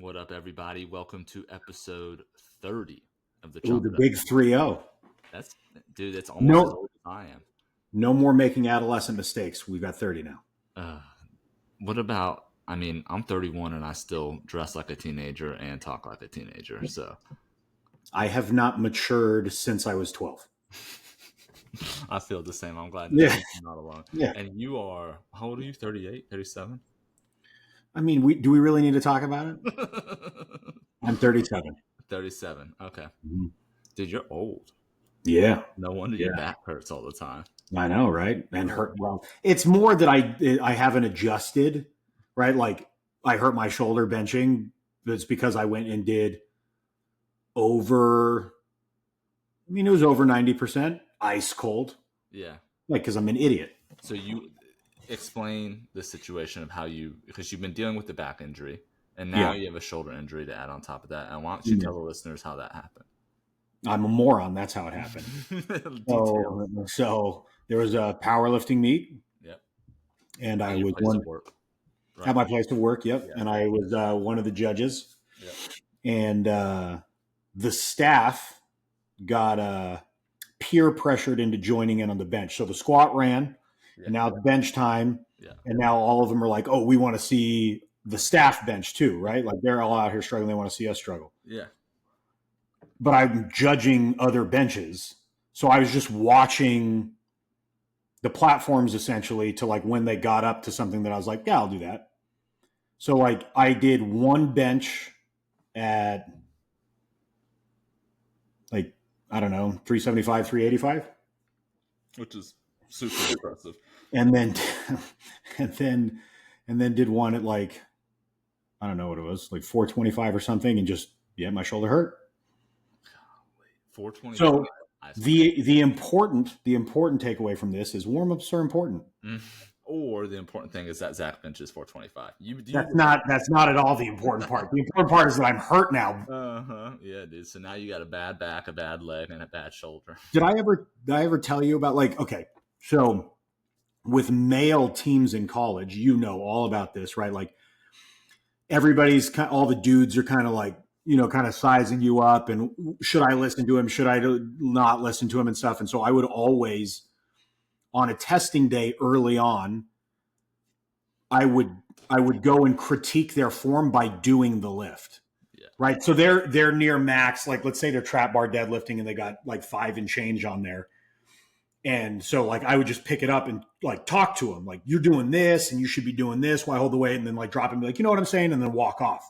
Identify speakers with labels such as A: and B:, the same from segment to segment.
A: What up, everybody? Welcome to episode 30 of the
B: Ooh,
A: Chunk
B: the
A: It Up.
B: big 3-0.
A: That's almost as
B: No,
A: old as I am.
B: no more making adolescent mistakes. We've got 30 now.
A: Uh, what about, I'm 31 and I still dress like a teenager and talk like a teenager. So
B: I have not matured since I was 12.
A: I feel the same. I'm glad
B: Yeah.
A: I'm not alone.
B: Yeah.
A: And you are, how old are you? 38, 37?
B: I mean, do we really need to talk about it? I'm 37.
A: 37. Okay.
B: Mhm.
A: Dude, you're old.
B: Yeah.
A: No wonder your
B: Yeah.
A: back hurts all the time.
B: I know, right? And hurt. Well, it's more that I haven't adjusted, right? Like I hurt my shoulder benching. It's because I went and did over, it was over 90% ice cold.
A: Yeah.
B: Like, because I'm an idiot.
A: So you explain the situation of how because you've been dealing with the back injury and now
B: Yeah.
A: you have a shower injury to add on top of that. And why don't you tell the listeners how that happened?
B: I'm a moron. That's how it happened. So there was a powerlifting meet.
A: Yep.
B: And I was
A: one work.
B: Right. At my place of work. Yep. Yeah. And I was one of the judges.
A: Yep.
B: And the staff got peer pressured into joining in on the bench. So the squat ran, and now it's bench time.
A: Yeah.
B: And now all of them are like, oh, we want to see the staff bench too, right? Like they're all out here struggling. They want to see us struggle.
A: Yeah.
B: But I'm judging other benches. So I was just watching the platforms essentially to like when they got up to something that I was like, yeah, I'll do that. So like I did one bench at like, I don't know, 375, 385.
A: Which is super impressive.
B: And then did one at like, I don't know what it was, like 425 or something. And just, my shoulder hurt.
A: 425.
B: So the important takeaway from this is warm-ups are important.
A: Or the important thing is that Zach benches 425.
B: That's not at all the important part. The important part is that I'm hurt now.
A: Yeah, dude. So now you got a bad back, a bad leg, and a bad shoulder.
B: Did I ever tell you about like, okay, so with male teams in college, you know all about this, right? Like all the dudes are kind of like, kind of sizing you up and should I listen to him? Should I not listen to him and stuff? And so I would always, on a testing day early on, I would go and critique their form by doing the lift. Yeah. Right. So they're near max, like let's say they're trap bar deadlifting and they got like 5 and change on there. And so like I would just pick it up and like talk to them, like you're doing this and you should be doing this while I hold the weight, and then like drop and be like, you know what I'm saying? And then walk off.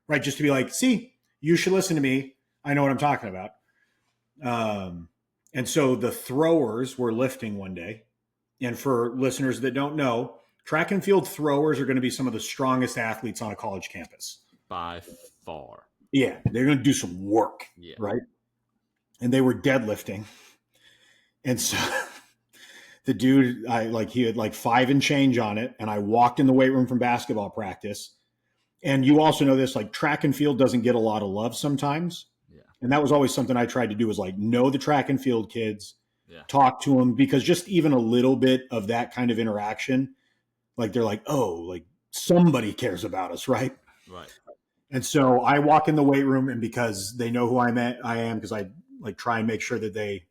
B: Right. Just to be like, see, you should listen to me. I know what I'm talking about. And so the throwers were lifting one day. And for listeners that don't know, track and field throwers are going to be some of the strongest athletes on a college campus.
A: By far.
B: Yeah. They're going to do some work. Yeah. Right. And they were deadlifting. And so the dude, he had like 5 and change on it. And I walked in the weight room from basketball practice. And you also know this, like track and field doesn't get a lot of love sometimes. Yeah. And that was always something I tried to do, was like know the track and field kids, talk to them, because just even a little bit of that kind of interaction, like they're like, oh, like somebody cares about us, right?
A: Right.
B: And so I walk in the weight room, and because they know who I am, because I like try and make sure that they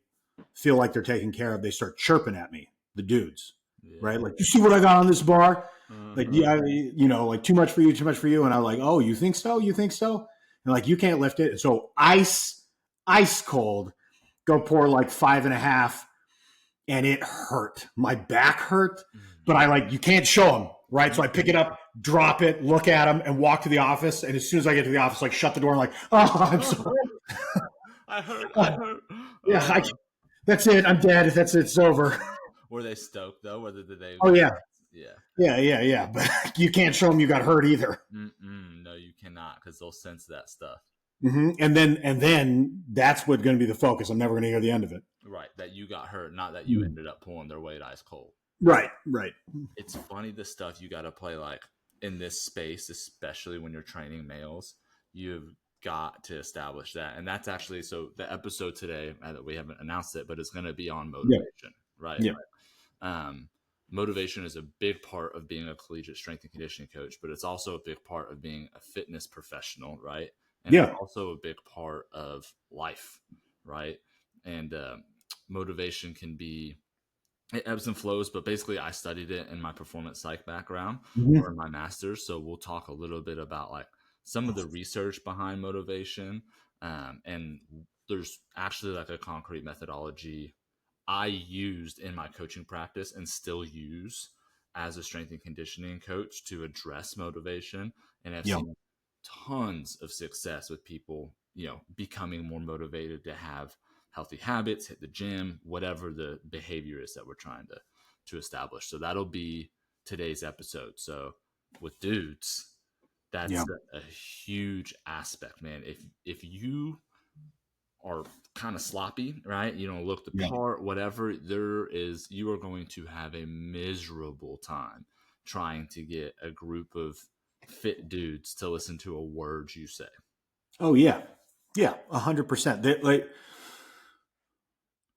B: feel like they're taken care of, they start chirping at me, the dudes, right? Like, you see what I got on this bar? Like, like too much for you. And I'm like, oh, you think so? And like, you can't lift it. And so ice cold, go pour like 5.5, and it hurt. My back hurt, but you can't show them, right? So I pick it up, drop it, look at them, and walk to the office. And as soon as I get to the office, like shut the door and like, oh, I'm sorry.
A: I hurt.
B: Yeah, that's it. I'm dead. That's it. It's over.
A: Were they stoked though? Whether they?
B: Oh yeah. Yeah. But you can't show them you got hurt either.
A: No, you cannot, because they'll sense that stuff.
B: Mm-hmm. And then that's what's going to be the focus. I'm never going to hear the end of it.
A: Right. That you got hurt, not that you ended up pulling their weight ice cold.
B: Right.
A: It's funny, the stuff you got to play like in this space, especially when you're training males. You've got to establish that. And that's actually, so the episode today, we haven't announced it, but it's going to be on motivation, right?
B: Yeah.
A: motivation is a big part of being a collegiate strength and conditioning coach, but it's also a big part of being a fitness professional, right? And it's
B: Yeah.
A: also a big part of life, right? And motivation can be, it ebbs and flows, but basically I studied it in my performance psych background or in
B: Mhm.
A: my master's. So we'll talk a little bit about like some of the research behind motivation. And there's actually like a concrete methodology I used in my coaching practice and still use as a strength and conditioning coach to address motivation. And I've
B: Yeah.
A: seen tons of success with people, becoming more motivated to have healthy habits, hit the gym, whatever the behavior is that we're trying to establish. So that'll be today's episode. So with dudes,
B: Yeah.
A: that's a huge aspect, man. If you are kind of sloppy, right? You don't look the
B: Yeah.
A: part, whatever, you are going to have a miserable time trying to get a group of fit dudes to listen to a word you say.
B: Oh yeah. Yeah. 100%. Like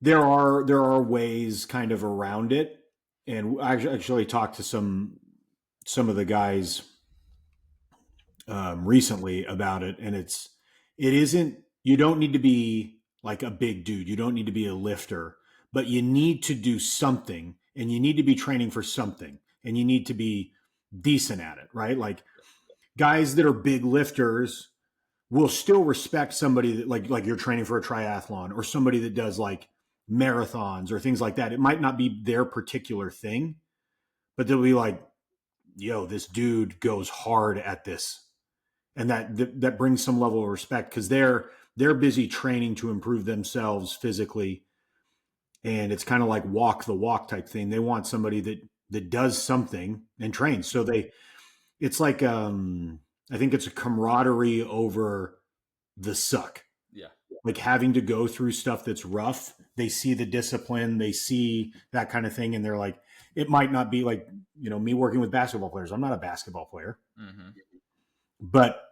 B: there are ways kind of around it, and I actually talked to some of the guys recently about it, and it isn't. You don't need to be like a big dude. You don't need to be a lifter, but you need to do something, and you need to be training for something, and you need to be decent at it, right? Like guys that are big lifters will still respect somebody that like you're training for a triathlon or somebody that does like marathons or things like that. It might not be their particular thing, but they'll be like, yo, this dude goes hard at this. And that brings some level of respect because they're busy training to improve themselves physically. And it's kind of like walk the walk type thing. They want somebody that does something and trains. So it's like I think it's a camaraderie over the suck,
A: Yeah.
B: like having to go through stuff that's rough. They see the discipline, they see that kind of thing, and they're like, it might not be like, me working with basketball players. I'm not a basketball player,
A: Mm-hmm.
B: but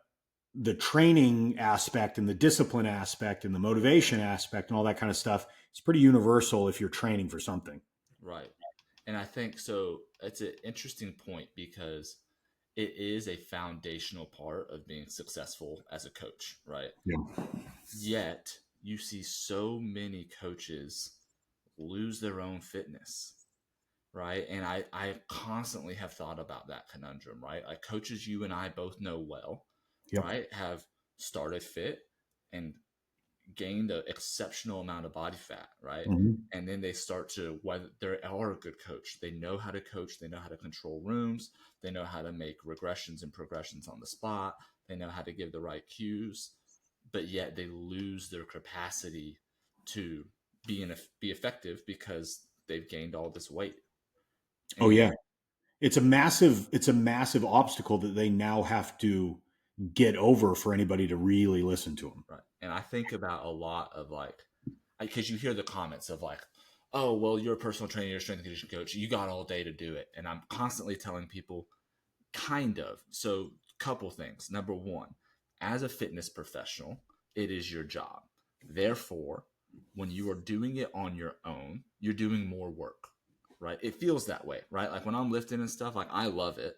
B: the training aspect and the discipline aspect and the motivation aspect and all that kind of stuff, it's pretty universal if you're training for something.
A: Right. And I think so. It's an interesting point because it is a foundational part of being successful as a coach, right?
B: Yeah.
A: Yet you see so many coaches lose their own fitness, right? And I constantly have thought about that conundrum, right? Like coaches you and I both know well,
B: Yep.
A: right, have started fit and gained an exceptional amount of body fat, right?
B: Mm-hmm.
A: And then they start to, whether they are a good coach, they know how to coach, they know how to control rooms, they know how to make regressions and progressions on the spot, they know how to give the right cues, but yet they lose their capacity to be effective because they've gained all this weight.
B: Oh
A: And
B: yeah. It's a massive obstacle that they now have to get over for anybody to really listen to them.
A: right. And I think about a lot of like, because you hear the comments of like, oh, well, you're a personal trainer, you're a strength and conditioning coach, you got all day to do it. And I'm constantly telling people, kind of. So, couple things. Number one, as a fitness professional, it is your job. Therefore, when you are doing it on your own, you're doing more work, right? It feels that way, right? Like when I'm lifting and stuff, like I love it.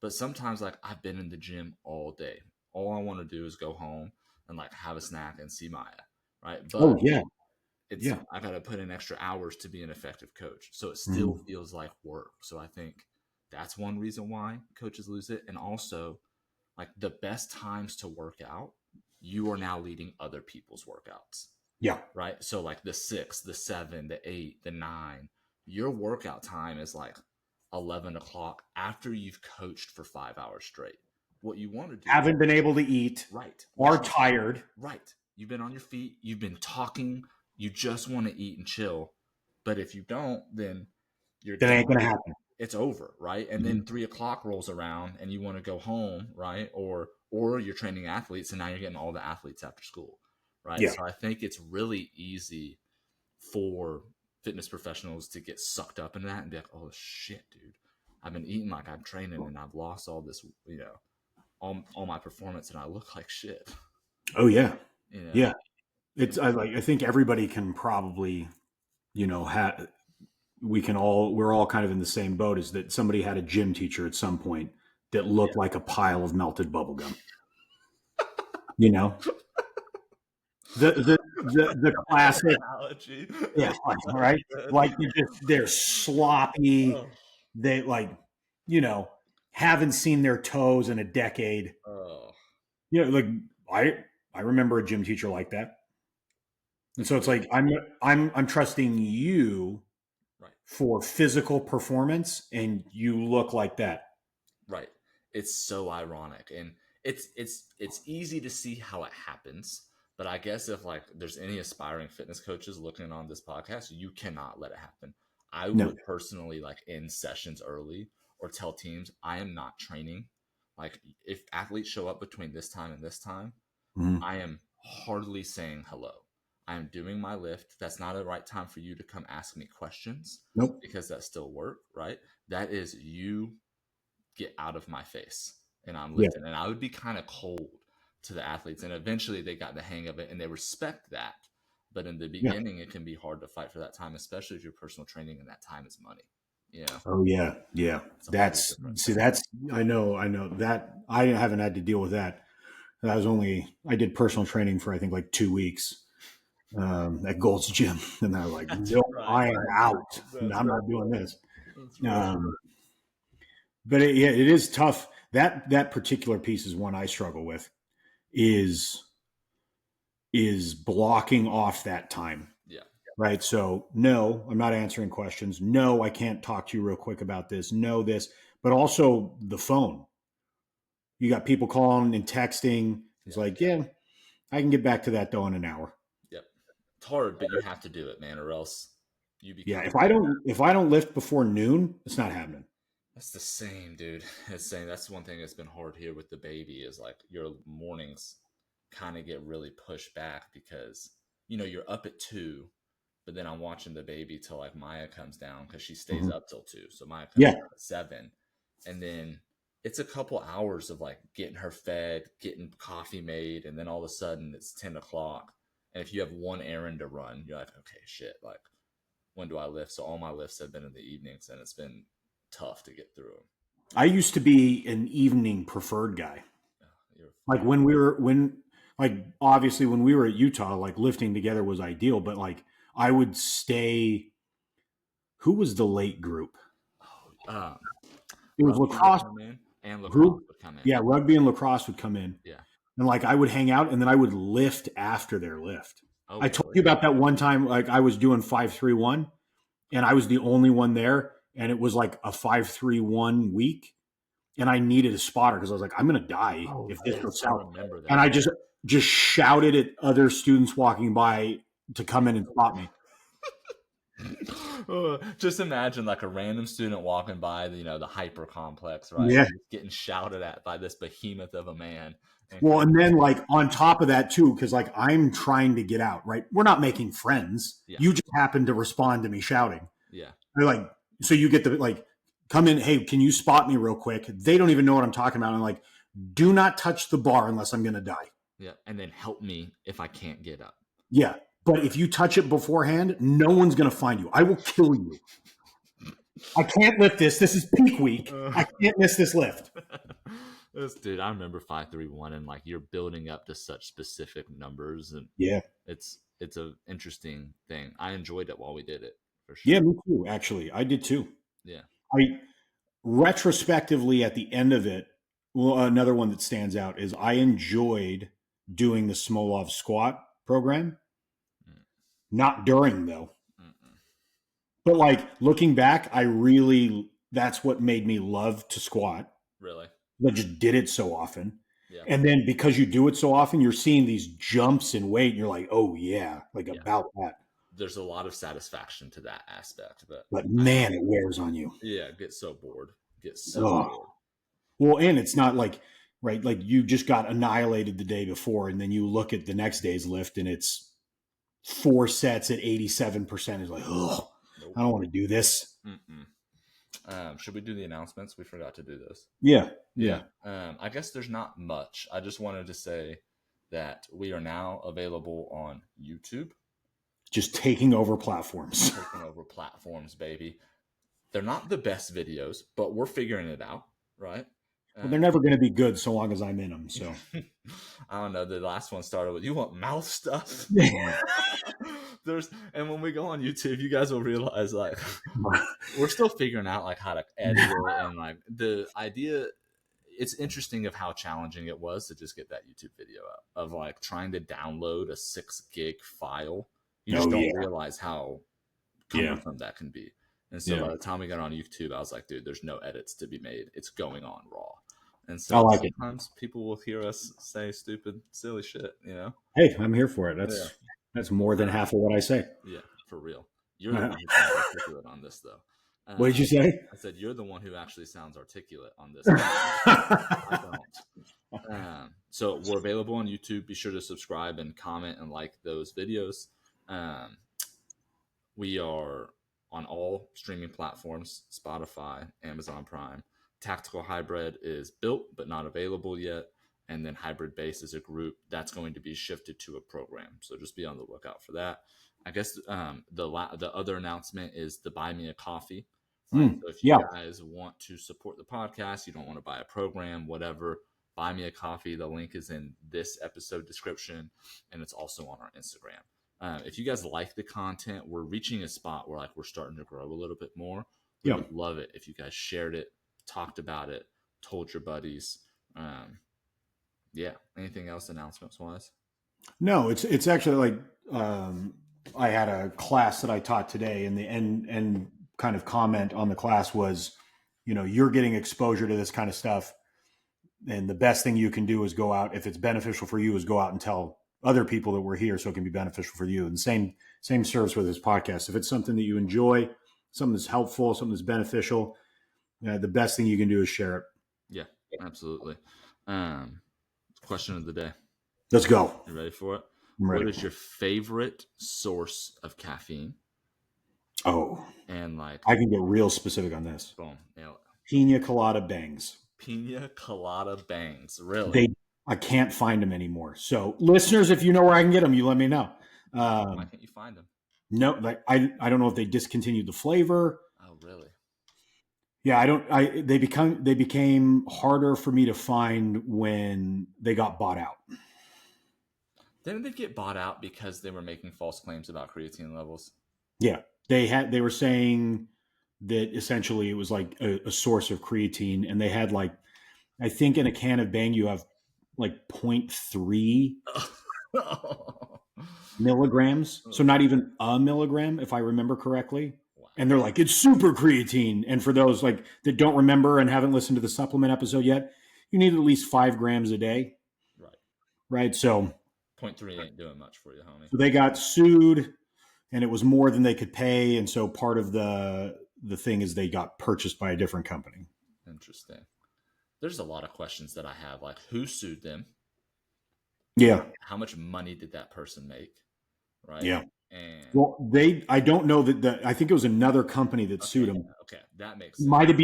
A: But sometimes, like I've been in the gym all day. All I want to do is go home and like have a snack and see Maya, right?
B: Oh
A: But
B: yeah.
A: it's
B: Yeah.
A: I got to put in extra hours to be an effective coach. So it still
B: Mhm.
A: feels like work. So I think that's one reason why coaches lose it. And also, like the best times to work out, you are now leading other people's workouts,
B: Yeah.
A: right? So like the 6, the 7, the 8, the 9, your workout time is like 11 o'clock after you've coached for 5 hours straight. What you want to do,
B: Haven't been able to eat,
A: right?
B: are tired.
A: Right. You've been on your feet, you've been talking, you just want to eat and chill. But if you don't, then you're
B: That ain't
A: gone.
B: gonna happen.
A: It's over, right? And then
B: Mhm.
A: 3 o'clock rolls around and you want to go home, right? Or you're training athletes and now you're getting all the athletes after school. Right.
B: Yeah.
A: So I think it's really easy for fitness professionals to get sucked up in that and be like, oh shit, dude. I've been eating like I'm training and I've lost all this, all my performance and I look like shit.
B: Oh yeah.
A: You know?
B: Yeah. It's
A: And
B: I think everybody can probably, you know, have we're all kind of in the same boat, is that somebody had a gym teacher at some point that looked like a pile of melted bubble gum. You know, the classic,
A: analogy.
B: yeah, right. Like they're sloppy.
A: Oh,
B: They like, you know, haven't seen their toes in a decade.
A: oh,
B: Like I remember a gym teacher like that, and so it's
A: agreed.
B: like I'm trusting you
A: Right.
B: for physical performance, and you look like that.
A: Right. It's so ironic, and it's easy to see how it happens. But I guess if like there's any aspiring fitness coaches looking on this podcast, you cannot let it happen. I
B: No.
A: would personally like end sessions early or tell teams I am not training. Like if athletes show up between this time and this time,
B: Mhm.
A: I am hardly saying hello. I am doing my lift. That's not the right time for you to come ask me questions
B: Nope.
A: because that's still work, right? That is you get out of my face and I'm
B: Yeah.
A: lifting. And I would be kind of cold to the athletes. And eventually they got the hang of it and they respect that. But in the
B: Yeah.
A: beginning, it can be hard to fight for that time, especially if you're personal training and that time is money. You know,
B: Oh yeah. Yeah.
A: it's a whole different thing.
B: I know that I haven't had to deal with that. I did personal training for I think like 2 weeks at Gold's Gym, and I was like,
A: That's
B: nope,
A: right.
B: I am out.
A: That's
B: I'm
A: right.
B: not doing this.
A: That's right.
B: Um, but yeah, it is tough. That particular piece is one I struggle with. Is blocking off that time.
A: Yeah.
B: Right. So, no, I'm not answering questions. No, I can't talk to you real quick about this. No, this, but also the phone. You got people calling and texting. It's
A: Yeah.
B: like, yeah, I can get back to that though in an hour.
A: Yep. It's hard, but you have to do it, man, or else you
B: Yeah.
A: become
B: If I don't lift before noon, it's not happening.
A: That's the same, dude. It's saying that's one thing that's been hard here with the baby is like your mornings kind of get really pushed back because you're up at 2, but then I'm watching the baby till like Maya comes down because she stays
B: Mhm.
A: up till 2, so Maya comes
B: Yeah.
A: down at 7, and then it's a couple hours of like getting her fed, getting coffee made, and then all of a sudden it's 10 o'clock, and if you have one errand to run, you're like, okay, shit, like when do I lift? So all my lifts have been in the evenings, and it's been tough to get through them.
B: I used to be an evening preferred guy.
A: You're
B: Like like obviously when we were at Utah, like lifting together was ideal, but like I would stay. Who was the late group? It was
A: rugby would
B: lacrosse.
A: come in and lacrosse
B: Who?
A: would come in.
B: Yeah, rugby and lacrosse would come in.
A: Yeah.
B: And like I would hang out and then I would lift after their lift.
A: Oh,
B: I told
A: really?
B: you about that one time, like I was doing 5-3-1 and I was the only one there. And it was like a 5-3-1 week. And I needed a spotter because I was like, I'm going to die
A: Oh,
B: if this
A: yes,
B: goes
A: I
B: south.
A: remember
B: And
A: that.
B: I just shouted at other students walking by to come in and spot me.
A: Just imagine like a random student walking by the hyper complex, right?
B: Yeah.
A: Getting shouted at by this behemoth of a man.
B: Well, and then like on top of that too, because like I'm trying to get out, right? We're not making friends.
A: Yeah.
B: You just happen to respond to me shouting.
A: Yeah.
B: They're like, so you get the like, come in, hey, can you spot me real quick? They don't even know what I'm talking about. I'm like, do not touch the bar unless I'm gonna die.
A: Yeah. And then help me if I can't get up.
B: Yeah. But if you touch it beforehand, no one's gonna find you. I will kill you. I can't lift this. This is peak week. I can't miss this lift.
A: Dude, I remember 5-3-1 and like you're building up to such specific numbers, and
B: Yeah.
A: it's a interesting thing. I enjoyed it while we did it for sure.
B: Yeah, me too. Actually, I did too.
A: Yeah.
B: I retrospectively at the end of it, well, another one that stands out is I enjoyed doing the Smolov squat program. Not during though.
A: Mm-mm.
B: But like looking back, that's what made me love to squat.
A: Really?
B: I just did it so often.
A: Yeah.
B: And then because you do it so often, you're seeing these jumps in weight and you're like, oh yeah, like about that.
A: There's a lot of satisfaction to that aspect,
B: but man, it wears on you.
A: Yeah, get so bored. Bored.
B: Well, and it's not like, right, like you just got annihilated the day before, and then you look at the next day's lift and it's 4 sets at 87%. It's like, oh, nope. I don't want to do this.
A: Should we do the announcements? We forgot to do this.
B: Yeah.
A: I guess there's not much. I just wanted to say that we are now available on YouTube,
B: just taking over platforms.
A: Taking over platforms, baby. They're not the best videos, but we're figuring it out, right?
B: Well, they're never going to be good so long as I'm in them. So
A: I don't know. The last one started with, "You want mouth stuff?" And when we go on YouTube, you guys will realize like we're still figuring out like how to edit it, and like the idea. It's interesting of how challenging it was to just get that YouTube video up, of like trying to download a 6 gig file. You just don't realize how cumbersome that can be. And so by the time we got on YouTube, I was like, dude, there's no edits to be made. It's going on raw. And so sometimes people will hear us say stupid, silly shit, you know?
B: Hey, I'm here for it. That's more than half of what I say.
A: Yeah, for real. You're the one who sounds articulate on this, though.
B: What did you say?
A: I said, you're the one who actually sounds articulate on this. I don't. So we're available on YouTube. Be sure to subscribe and comment and like those videos. We are on all streaming platforms, Spotify, Amazon Prime. Tactical Hybrid is built but not available yet. And then Hybrid Base is a group that's going to be shifted to a program. So just be on the lookout for that. I guess the other announcement is the Buy Me a Coffee. Right? So if you guys want to support the podcast, you don't want to buy a program, whatever, buy me a coffee. The link is in this episode description, and it's also on our Instagram. If you guys like the content, we're reaching a spot where like we're starting to grow a little bit more. We would love it if you guys shared it, talked about it, told your buddies. Anything else announcements wise?
B: No, it's actually like I had a class that I taught today, and the end kind of comment on the class was, you're getting exposure to this kind of stuff, and the best thing you can do is go out, if it's beneficial for you, is go out and tell other people that we're here so it can be beneficial for you. And same serves with this podcast. If it's something that you enjoy, something that's helpful, something that's beneficial, the best thing you can do is share it.
A: Yeah, absolutely. Question of the day.
B: Let's go.
A: You ready for it?
B: I'm ready.
A: What is your favorite source of caffeine?
B: Oh,
A: and like
B: I can get real specific on this.
A: Boom.
B: Pina colada bangs.
A: Pina colada bangs. Really?
B: I can't find them anymore. So listeners, if you know where I can get them, you let me know.
A: Why can't you find them?
B: No, like I don't know if they discontinued the flavor.
A: Oh, really?
B: Yeah, they became harder for me to find when they got bought out.
A: Didn't they get bought out because they were making false claims about creatine levels?
B: Yeah, they were saying that essentially it was like a source of creatine, and they had like, I think in a can of Bang you have like 0.3 milligrams, so not even a milligram, if I remember correctly. Wow. And they're like, it's super creatine. And for those like that don't remember and haven't listened to the supplement episode yet, you need at least 5 grams a day. Right. So
A: 0.3 ain't doing much for you, homie.
B: So they got sued, and it was more than they could pay. And so part of the thing is they got purchased by a different company.
A: Interesting. There's a lot of questions that I have, like who sued them?
B: Yeah.
A: How much money did that person make? Right.
B: Yeah.
A: And
B: I don't know that I think it was another company that sued them.
A: Okay. That makes sense.
B: It might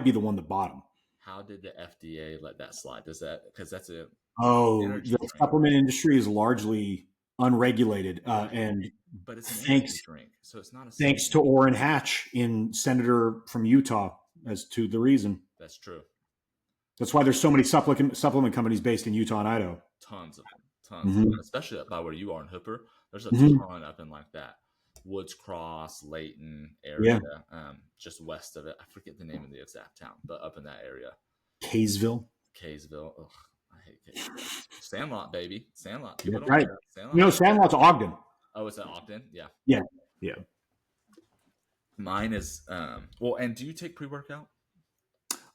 B: be the one that bought them.
A: How did the FDA let that slide? Because that's a
B: the supplement industry is largely unregulated,
A: but it's an energy drink, so it's not.
B: Thanks to Orrin Hatch, Senator from Utah, as to the reason.
A: That's true.
B: That's why there's so many supplement companies based in Utah and Idaho.
A: Tons of them, tons, especially by where you are in Hooper. There's a ton up in like that Woods Cross, Layton area, just west of it. I forget the name of the exact town, but up in that area.
B: Kaysville.
A: Ugh, I hate Kaysville. Sandlot, baby. Sandlot. People don't
B: right.
A: Sandlot.
B: Sandlot's Ogden.
A: Oh, is that Ogden? Yeah.
B: Yeah.
A: Mine is and do you take pre-workout?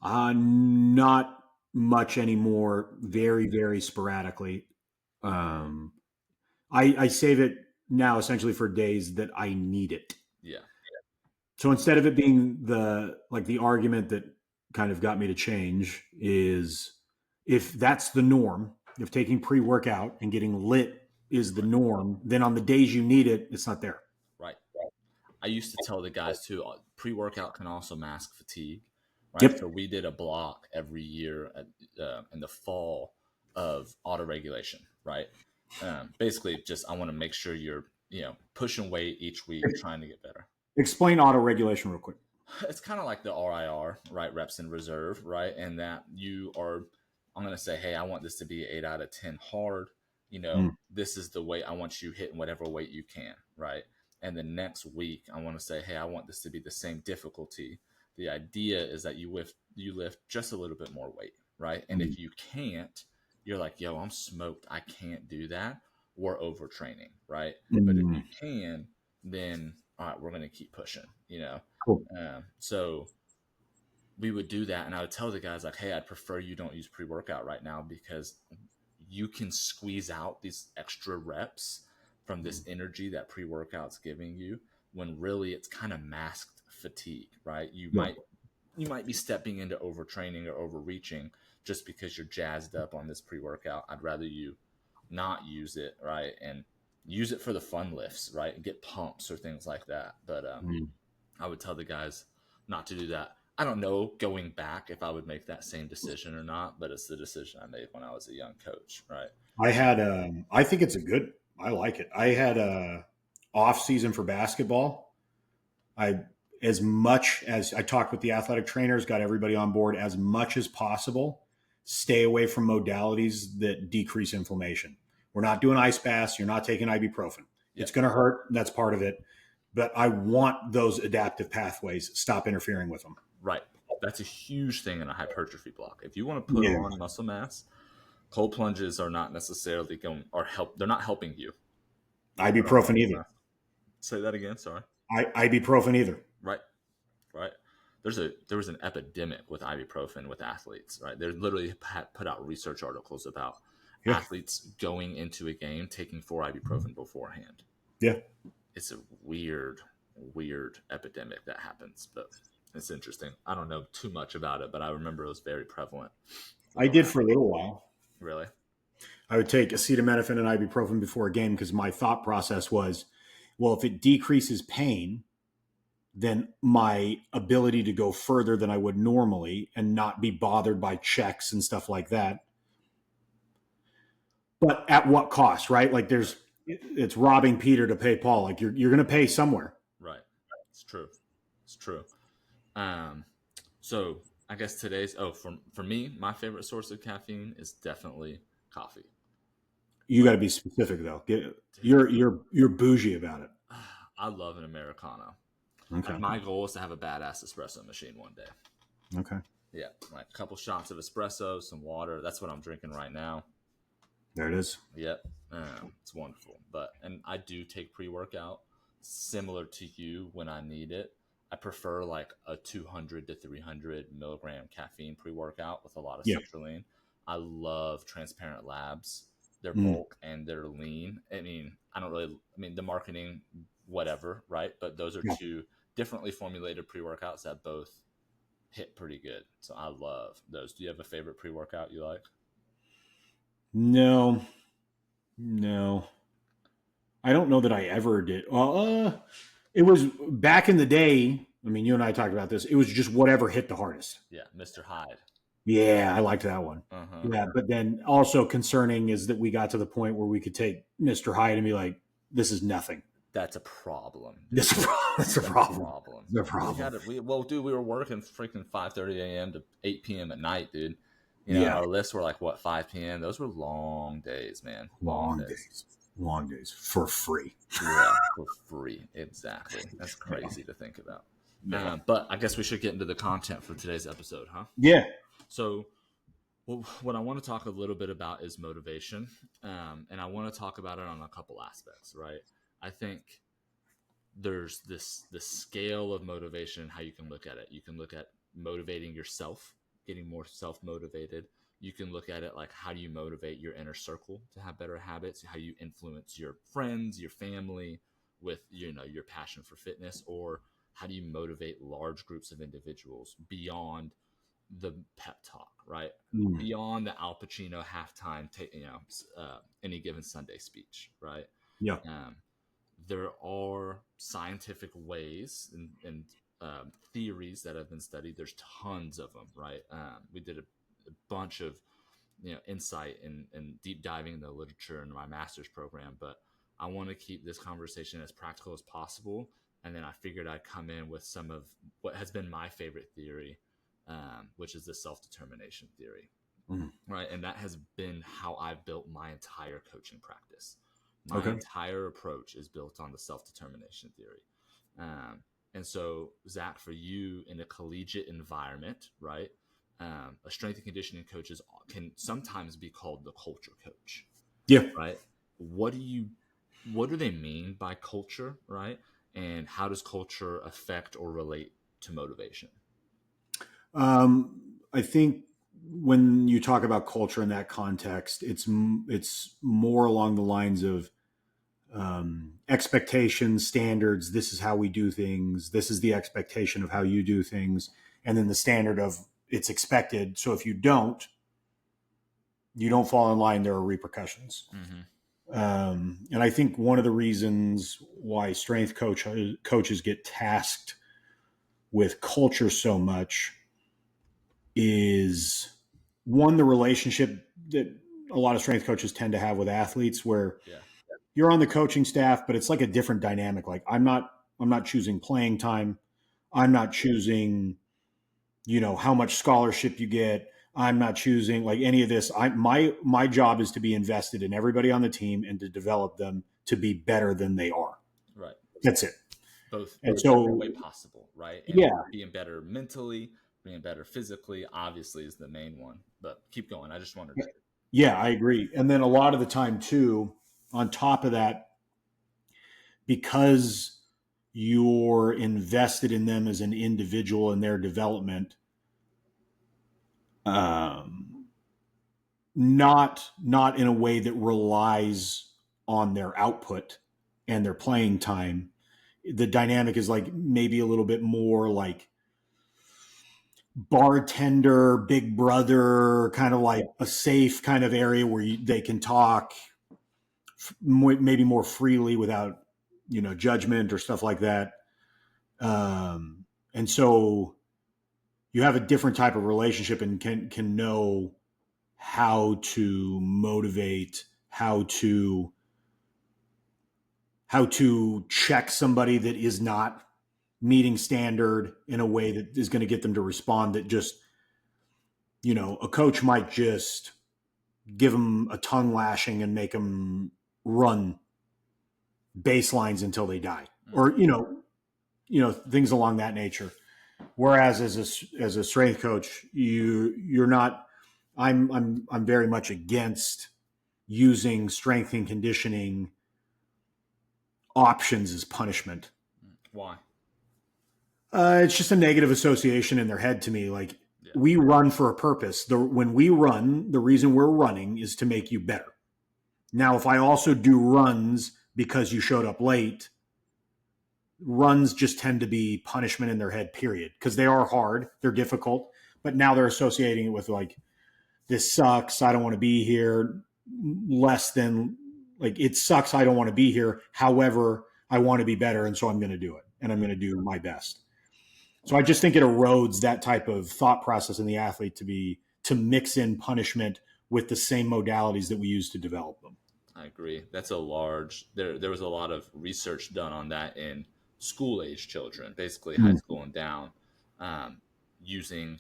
B: Not much anymore. Very, very sporadically. I save it now essentially for days that I need it.
A: Yeah.
B: So instead of it being the argument that kind of got me to change is, if that's the norm, if taking pre-workout and getting lit is the norm, then on the days you need it, it's not there.
A: Right. I used to tell the guys too, pre-workout can also mask fatigue. Right.
B: Yep.
A: So we did a block every year in the fall of auto regulation. Right. Basically, just I want to make sure you're pushing weight each week, trying to get better.
B: Explain auto regulation real quick.
A: It's kind of like the RIR, right? Reps in reserve, right? And that I'm going to say, hey, I want this to be 8 out of 10 hard.
B: Mm,
A: This is the weight I want you hitting whatever weight you can, right? And the next week, I want to say, hey, I want this to be the same difficulty. The idea is that you lift just a little bit more weight, right? And
B: mm,
A: if you can't, you're like, yo, I'm smoked. I can't do that. We're overtraining, right? But if you
B: mm.
A: can, then all right, we're going to keep pushing.
B: Cool.
A: So we would do that, and I would tell the guys like, "Hey, I'd prefer you don't use pre-workout right now because you can squeeze out these extra reps from this energy that pre-workout's giving you when really it's kind of masked fatigue, right? You
B: Yeah.
A: might you might be stepping into overtraining or overreaching just because you're jazzed up on this pre-workout. I'd rather you not use it, right? And use it for the fun lifts, right? And get pumps or things like that. But
B: Mm.
A: I would tell the guys not to do that. I don't know going back if I would make that same decision or not, but it's the decision I made when I was a young coach, right?
B: I had, I think it's I like it. I had a off season for basketball. I, as much as I talked with the athletic trainers, got everybody on board as much as possible. Stay away from modalities that decrease inflammation. We're not doing ice baths. You're not taking ibuprofen.
A: Yeah,
B: It's going to hurt. That's part of it. But I want those adaptive pathways. Stop interfering with them.
A: right. That's a huge thing in a hypertrophy block. If you want to put
B: Yeah.
A: on muscle mass, cold plunges are not necessarily going or help. They're not helping you put on
B: Ibuprofen
A: muscle
B: either.
A: mass. Say that again. Sorry.
B: Ibuprofen either.
A: Right. Right. There was an epidemic with ibuprofen with athletes. Right. They literally put out research articles about
B: Yeah.
A: athletes going into a game taking 4 ibuprofen beforehand.
B: Yeah.
A: It's a weird epidemic that happens, but it's interesting. I don't know too much about it, but I remember it was very prevalent
B: I
A: going
B: did
A: on.
B: for a little while.
A: Really?
B: I would take acetaminophen and ibuprofen before a game because my thought process was, well, if it decreases pain, then my ability to go further than I would normally and not be bothered by checks and stuff like that. But at what cost, right? Like it's robbing Peter to pay Paul. Like you're going to pay somewhere.
A: Right. It's true. It's true. Um, so I guess today's for me, my favorite source of caffeine is definitely coffee.
B: You got to be specific though.
A: Dude,
B: You're bougie about it.
A: I love an Americano.
B: Okay.
A: Like my goal is to have a badass espresso machine one day.
B: Okay.
A: Yeah, like a couple shots of espresso, some water. That's what I'm drinking right now.
B: There it is.
A: Yep, it's wonderful. And I do take pre workout, similar to you when I need it. I prefer like a 200 to 300 milligram caffeine pre workout with a lot of
B: Yeah.
A: citrulline. I love Transparent Labs. They're
B: Mm.
A: bulk and they're lean. I mean, the marketing, whatever, right? But those are
B: Yeah.
A: two differently formulated pre workouts that both hit pretty good. So I love those. Do you have a favorite pre workout you like?
B: No. No. I don't know that I ever did. Well, it was back in the day. I mean, you and I talked about this. It was just whatever hit the hardest.
A: Yeah, Mr. Hyde.
B: Yeah, I liked that one.
A: Uh-huh.
B: Yeah, but then also concerning is that we got to the point where we could take Mr. Hyde and be like, "This is nothing.
A: That's a problem.
B: This is that's a problem.
A: Problem.
B: It's a problem."
A: Dude, we were working freaking 5:30 a.m. to 8 p.m. at night, dude.
B: Yeah,
A: Our lists were like what 5 p.m. Those were long days, man.
B: long days for free.
A: Yeah, for free. Exactly. That's crazy to think about.
B: Yeah.
A: But I guess we should get into the content for today's episode, huh?
B: Yeah.
A: So, what I want to talk a little bit about is motivation, and I want to talk about it on a couple aspects, right? I think there's the scale of motivation, how you can look at it. You can look at motivating yourself, getting more self-motivated. You can look at it like, how do you motivate your inner circle to have better habits? How you influence your friends, your family with, your passion for fitness, or how do you motivate large groups of individuals beyond the pep talk, right?
B: Mm.
A: Beyond the Al Pacino halftime, any given Sunday speech, right?
B: Yeah.
A: There are scientific ways and theories that have been studied. There's tons of them, right? We did a bunch of insight and deep diving in the literature in my master's program, but I want to keep this conversation as practical as possible. And then I figured I'd come in with some of what has been my favorite theory, which is the self-determination theory.
B: Mm.
A: Right. And that has been how I've built my entire coaching practice. My
B: Okay.
A: entire approach is built on the self-determination theory. And so, Zach, for you in a collegiate environment, right, a strength and conditioning coach can sometimes be called the culture coach,
B: Yeah.
A: right? What do they mean by culture, right? And how does culture affect or relate to motivation?
B: I think when you talk about culture in that context, it's more along the lines of expectations, standards. This is how we do things. This is the expectation of how you do things, and then the standard of it's expected. So if you don't fall in line, there are repercussions.
A: Mm-hmm.
B: And I think one of the reasons why strength coaches get tasked with culture so much is one, the relationship that a lot of strength coaches tend to have with athletes, where
A: Yeah.
B: you're on the coaching staff, but it's like a different dynamic. Like I'm not choosing playing time. I'm not choosing, how much scholarship you get. I'm not choosing like any of this. My job is to be invested in everybody on the team and to develop them to be better than they are.
A: Right.
B: That's it.
A: Both
B: And
A: every
B: so,
A: way possible, right? And
B: yeah,
A: being better mentally, being better physically, obviously is the main one. But keep going. I just wanted to.
B: yeah, I agree. And then a lot of the time too, on top of that, because you're invested in them as an individual and their development, um, not in a way that relies on their output and their playing time. The dynamic is like maybe a little bit more like bartender, big brother, kind of like a safe kind of area where they can talk maybe more freely without judgment or stuff like that. And so you have a different type of relationship and can know how to motivate, how to check somebody that is not meeting standard in a way that is going to get them to respond. That just, a coach might just give them a tongue lashing and make them run baselines until they die, or things along that nature. Whereas as a strength coach, you're not. I'm very much against using strength and conditioning options as punishment.
A: Why?
B: It's just a negative association in their head to me. Like
A: Yeah.
B: we run for a purpose. When we run, the reason we're running is to make you better. Now, if I also do runs because you showed up late, runs just tend to be punishment in their head, period. Because they are hard, they're difficult, but now they're associating it with like, this sucks, I don't want to be here, less than like, it sucks, I don't want to be here. However, I want to be better, and so I'm going to do it, and I'm going to do my best. So I just think it erodes that type of thought process in the athlete to mix in punishment with the same modalities that we use to develop them.
A: I agree. That's a large. There was a lot of research done on that in school age children, basically high school and down, using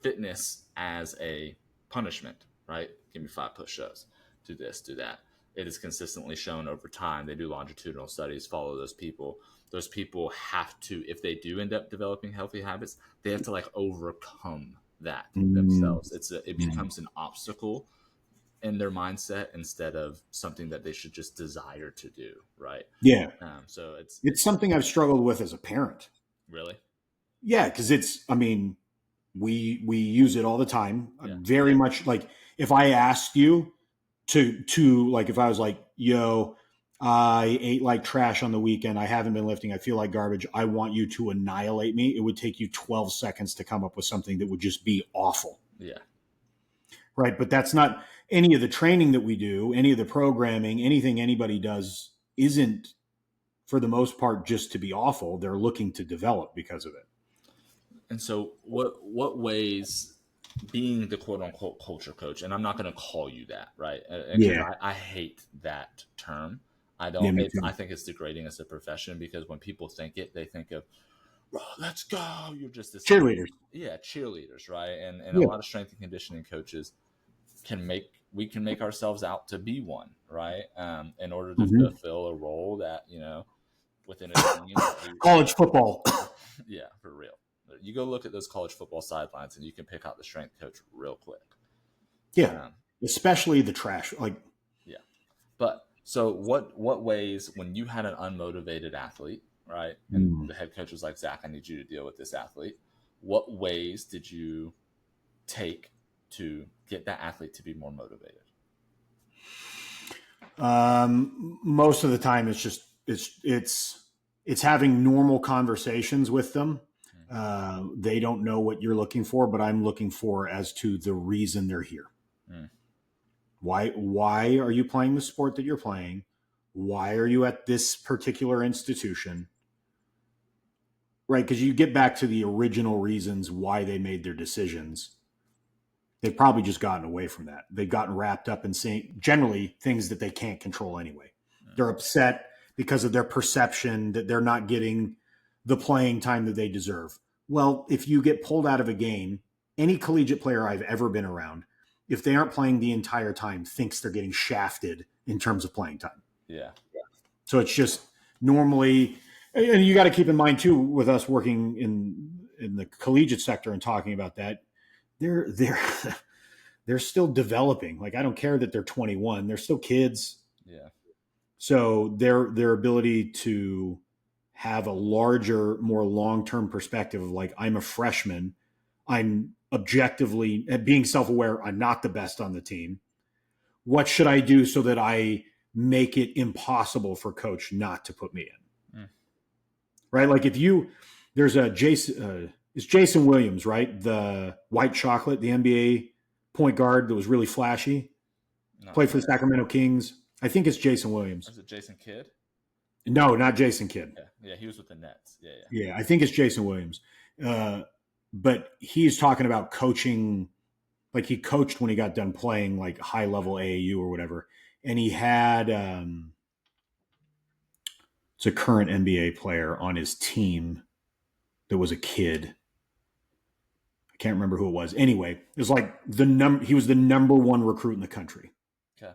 A: fitness as a punishment. Right? Give me 5 push-ups. Do this. Do that. It is consistently shown over time. They do longitudinal studies. Follow those people. Those people have to, if they do end up developing healthy habits, they have to like overcome that themselves. It becomes an obstacle in their mindset instead of something that they should just desire to do, right?
B: Yeah.
A: So
B: it's something I've struggled with as a parent.
A: Really,
B: yeah, because we use it all the time.
A: Yeah.
B: Very much like if I asked you to like, if I was like, yo, I ate like trash on the weekend, I haven't been lifting, I feel like garbage, I want you to annihilate me, it would take you 12 seconds to come up with something that would just be awful.
A: Yeah.
B: Right. But that's not any of the training that we do, any of the programming, anything anybody does isn't for the most part just to be awful. They're looking to develop because of it.
A: And so what ways, being the quote unquote culture coach, and I'm not going to call you that, right? Because
B: Yeah.
A: I hate that term. I
B: Yeah,
A: don't.
B: me
A: It's.
B: too.
A: I think it's degrading as a profession because when people think it, they think of, "Bro, let's go." You're just this like,
B: Cheerleaders.
A: yeah, cheerleaders, right? And a
B: Yeah.
A: lot of strength and conditioning coaches can make ourselves out to be one, right? In order to
B: Mhm.
A: fulfill a role that within a team that we,
B: College football.
A: yeah, for real. You go look at those college football sidelines, and you can pick out the strength coach real quick.
B: Yeah.
A: Um,
B: Especially the trash. Like,
A: yeah. But so what ways when you had an unmotivated athlete, right? And
B: mm.
A: the head coach was like, Zach, I need you to deal with this athlete. What ways did you take to get that athlete to be more motivated?
B: Most of the time it's just it's having normal conversations with them. They don't know what you're looking for, but I'm looking for as to the reason they're here.
A: Mm.
B: Why are you playing the sport that you're playing? Why are you at this particular institution? Right, because you get back to the original reasons why they made their decisions. They've probably just gotten away from that. They've gotten wrapped up in saying generally things that they can't control anyway.
A: Mm.
B: They're upset because of their perception that they're not getting the playing time that they deserve. Well, if you get pulled out of a game, any collegiate player I've ever been around, if they aren't playing the entire time, thinks they're getting shafted in terms of playing time.
A: Yeah.
B: So it's just normally, and you got to keep in mind too, with us working in the collegiate sector and talking about that, they're they're still developing. Like I don't care that they're 21, they're still kids.
A: Yeah.
B: So their ability to have a larger, more long-term perspective of like I'm a freshman, I'm objectively being self-aware, I'm not the best on the team. What should I do so that I make it impossible for coach not to put me in?
A: Mm.
B: Right? Like if you there's a Jason it's Jason Williams, right? The white chocolate, the NBA point guard that was really flashy,
A: Not
B: played for the
A: familiar.
B: Sacramento Kings. I think it's Jason Williams.
A: Is it Jason Kidd?
B: No, not Jason Kidd.
A: Yeah. Yeah. He was with the Nets. Yeah. Yeah.
B: Yeah, I think it's Jason Williams. Uh, but he's talking about coaching, like he coached when he got done playing like high level AAU or whatever. And he had, it's a current NBA player on his team that was a kid. I can't remember who it was. Anyway, it was like he was the number one recruit in the country.
A: Okay.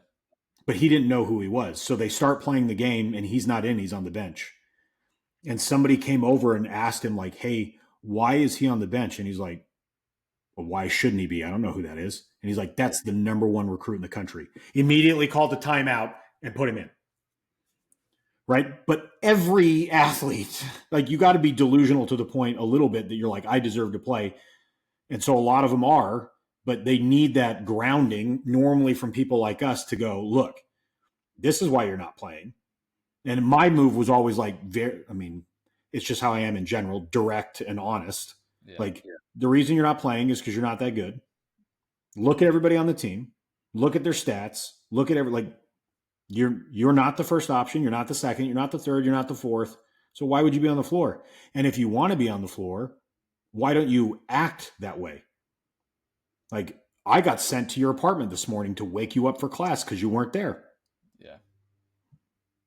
B: But he didn't know who he was. So they start playing the game and he's not in, he's on the bench. And somebody came over and asked him, like, hey, why is he on the bench? And he's like, well, why shouldn't he be? I don't know who that is. And he's like, that's the number one recruit in the country. Immediately called the timeout and put him in. Right. But every athlete, like, you got to be delusional to the point a little bit that you're like, I deserve to play. And so a lot of them are, but they need that grounding normally from people like us to go, look, this is why you're not playing. And my move was always like, it's just how I am in general, direct and honest.
A: Yeah.
B: Like, the reason you're not playing is because you're not that good. Look at everybody on the team. Look at their stats. Look at you're not the first option. You're not the second. You're not the third. You're not the fourth. So why would you be on the floor? And if you want to be on the floor, why don't you act that way? Like, I got sent to your apartment this morning to wake you up for class because you weren't there.
A: Yeah.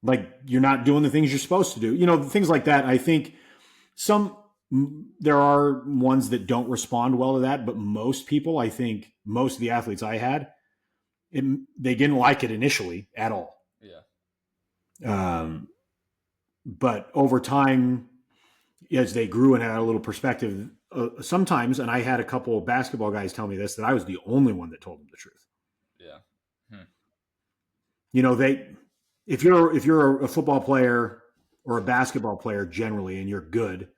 B: Like, you're not doing the things you're supposed to do. You know, things like that. I think there are ones that don't respond well to that, but most people, I think most of the athletes I had, they didn't like it initially at all.
A: Yeah.
B: But over time, as they grew and had a little perspective, sometimes, and I had a couple of basketball guys tell me this, that I was the only one that told them the truth.
A: Yeah.
B: You know, if you're a football player or a basketball player generally, and you're good,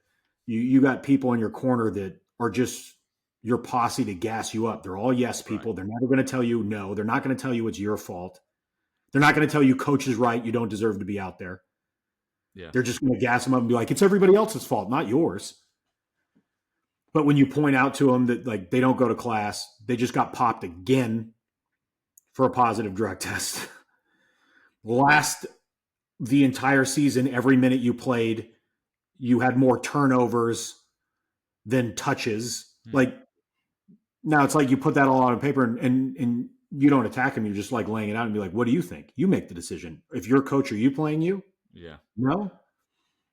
B: you got people in your corner that are just your posse to gas you up. They're all yes people. Right. They're never going to tell you no. They're not going to tell you it's your fault. They're not going to tell you coach is right. You don't deserve to be out there.
A: Yeah.
B: They're just going to gas them up and be like, it's everybody else's fault, not yours. But when you point out to them that, like, they don't go to class, they just got popped again for a positive drug test. The entire season, every minute you played, you had more turnovers than touches. Like, now it's like you put that all on paper and you don't attack him. You're just like laying it out and be like, what do you think? You make the decision. If you're a coach, are you playing you?
A: Yeah.
B: No.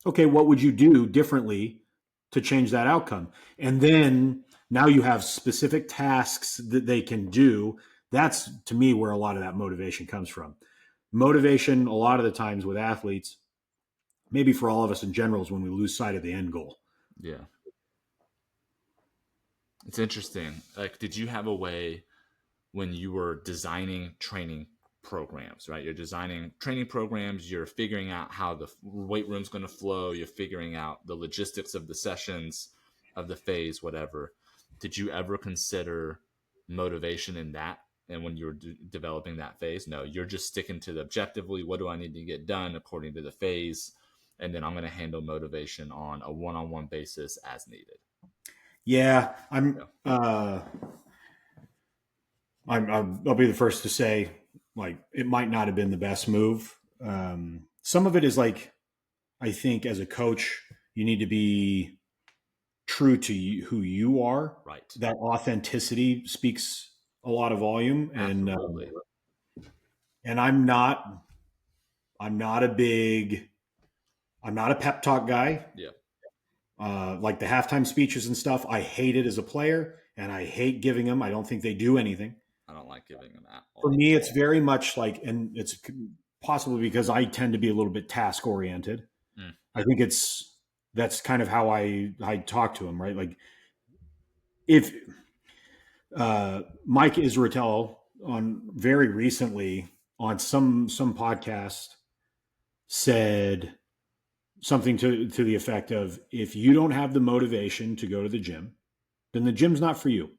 B: Okay, what would you do differently to change that outcome? And then now you have specific tasks that they can do. That's to me where a lot of that motivation comes from. Motivation, a lot of the times with athletes, maybe for all of us in general, is when we lose sight of the end goal.
A: Yeah. It's interesting. Like, did you have a way when you were designing training programs, right? You're designing training programs, you're figuring out how the weight room's going to flow, you're figuring out the logistics of the sessions, of the phase, whatever. Did you ever consider motivation in that? And when you were developing that phase, no, you're just sticking to the objectively, what do I need to get done according to the phase? And then I'm going to handle motivation on a one-on-one basis as needed.
B: Yeah,
A: Yeah.
B: I'll be the first to say, like, it might not have been the best move. Some of it is like, I think as a coach, you need to be true to who you are.
A: Right.
B: That authenticity speaks a lot of volume,
A: Absolutely.
B: and I'm not a big, I'm not a pep talk guy.
A: Yeah.
B: Like the halftime speeches and stuff, I hate it as a player, and I hate giving them. I don't think they do anything.
A: I don't like giving them at
B: For
A: all.
B: me, it's very much like, and it's possibly because I tend to be a little bit task oriented.
A: Mm.
B: I think that's kind of how I talk to him, right? Like if Mike Israetel on very recently on some podcast said something to the effect of, if you don't have the motivation to go to the gym, then the gym's not for you.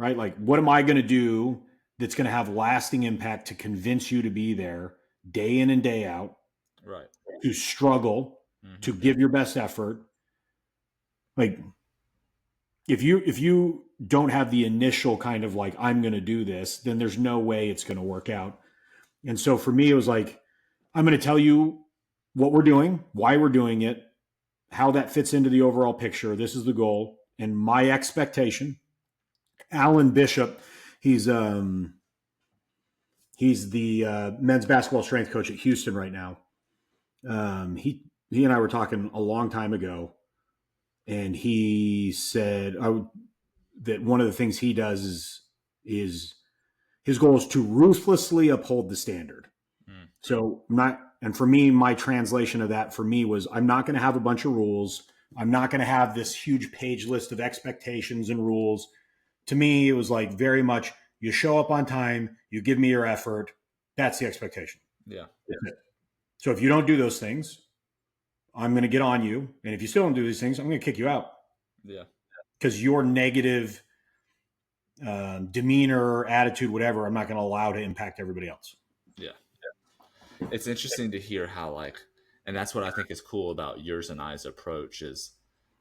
B: Right? Like, what am I going to do that's going to have lasting impact to convince you to be there day in and day out,
A: Right.
B: to struggle, to give your best effort? Like, if you don't have the initial kind of like, I'm going to do this, then there's no way it's going to work out. And so for me, it was like, I'm going to tell you what we're doing, why we're doing it, how that fits into the overall picture. This is the goal and my expectation. Alan Bishop, he's the men's basketball strength coach at Houston right now. He and I were talking a long time ago, and he said that one of the things he does is his goal is to ruthlessly uphold the standard.
A: Mm.
B: So not, and for me, my translation of that for me was, I'm not going to have a bunch of rules. I'm not going to have this huge page list of expectations and rules. To me, it was like very much, you show up on time, you give me your effort. That's the expectation.
A: Yeah.
B: So if you don't do those things, I'm going to get on you. And if you still don't do these things, I'm going to kick you out.
A: Yeah.
B: Because your negative demeanor, attitude, whatever, I'm not going to allow to impact everybody else.
A: Yeah. It's interesting to hear how, like, and that's what I think is cool about yours and I's approach is,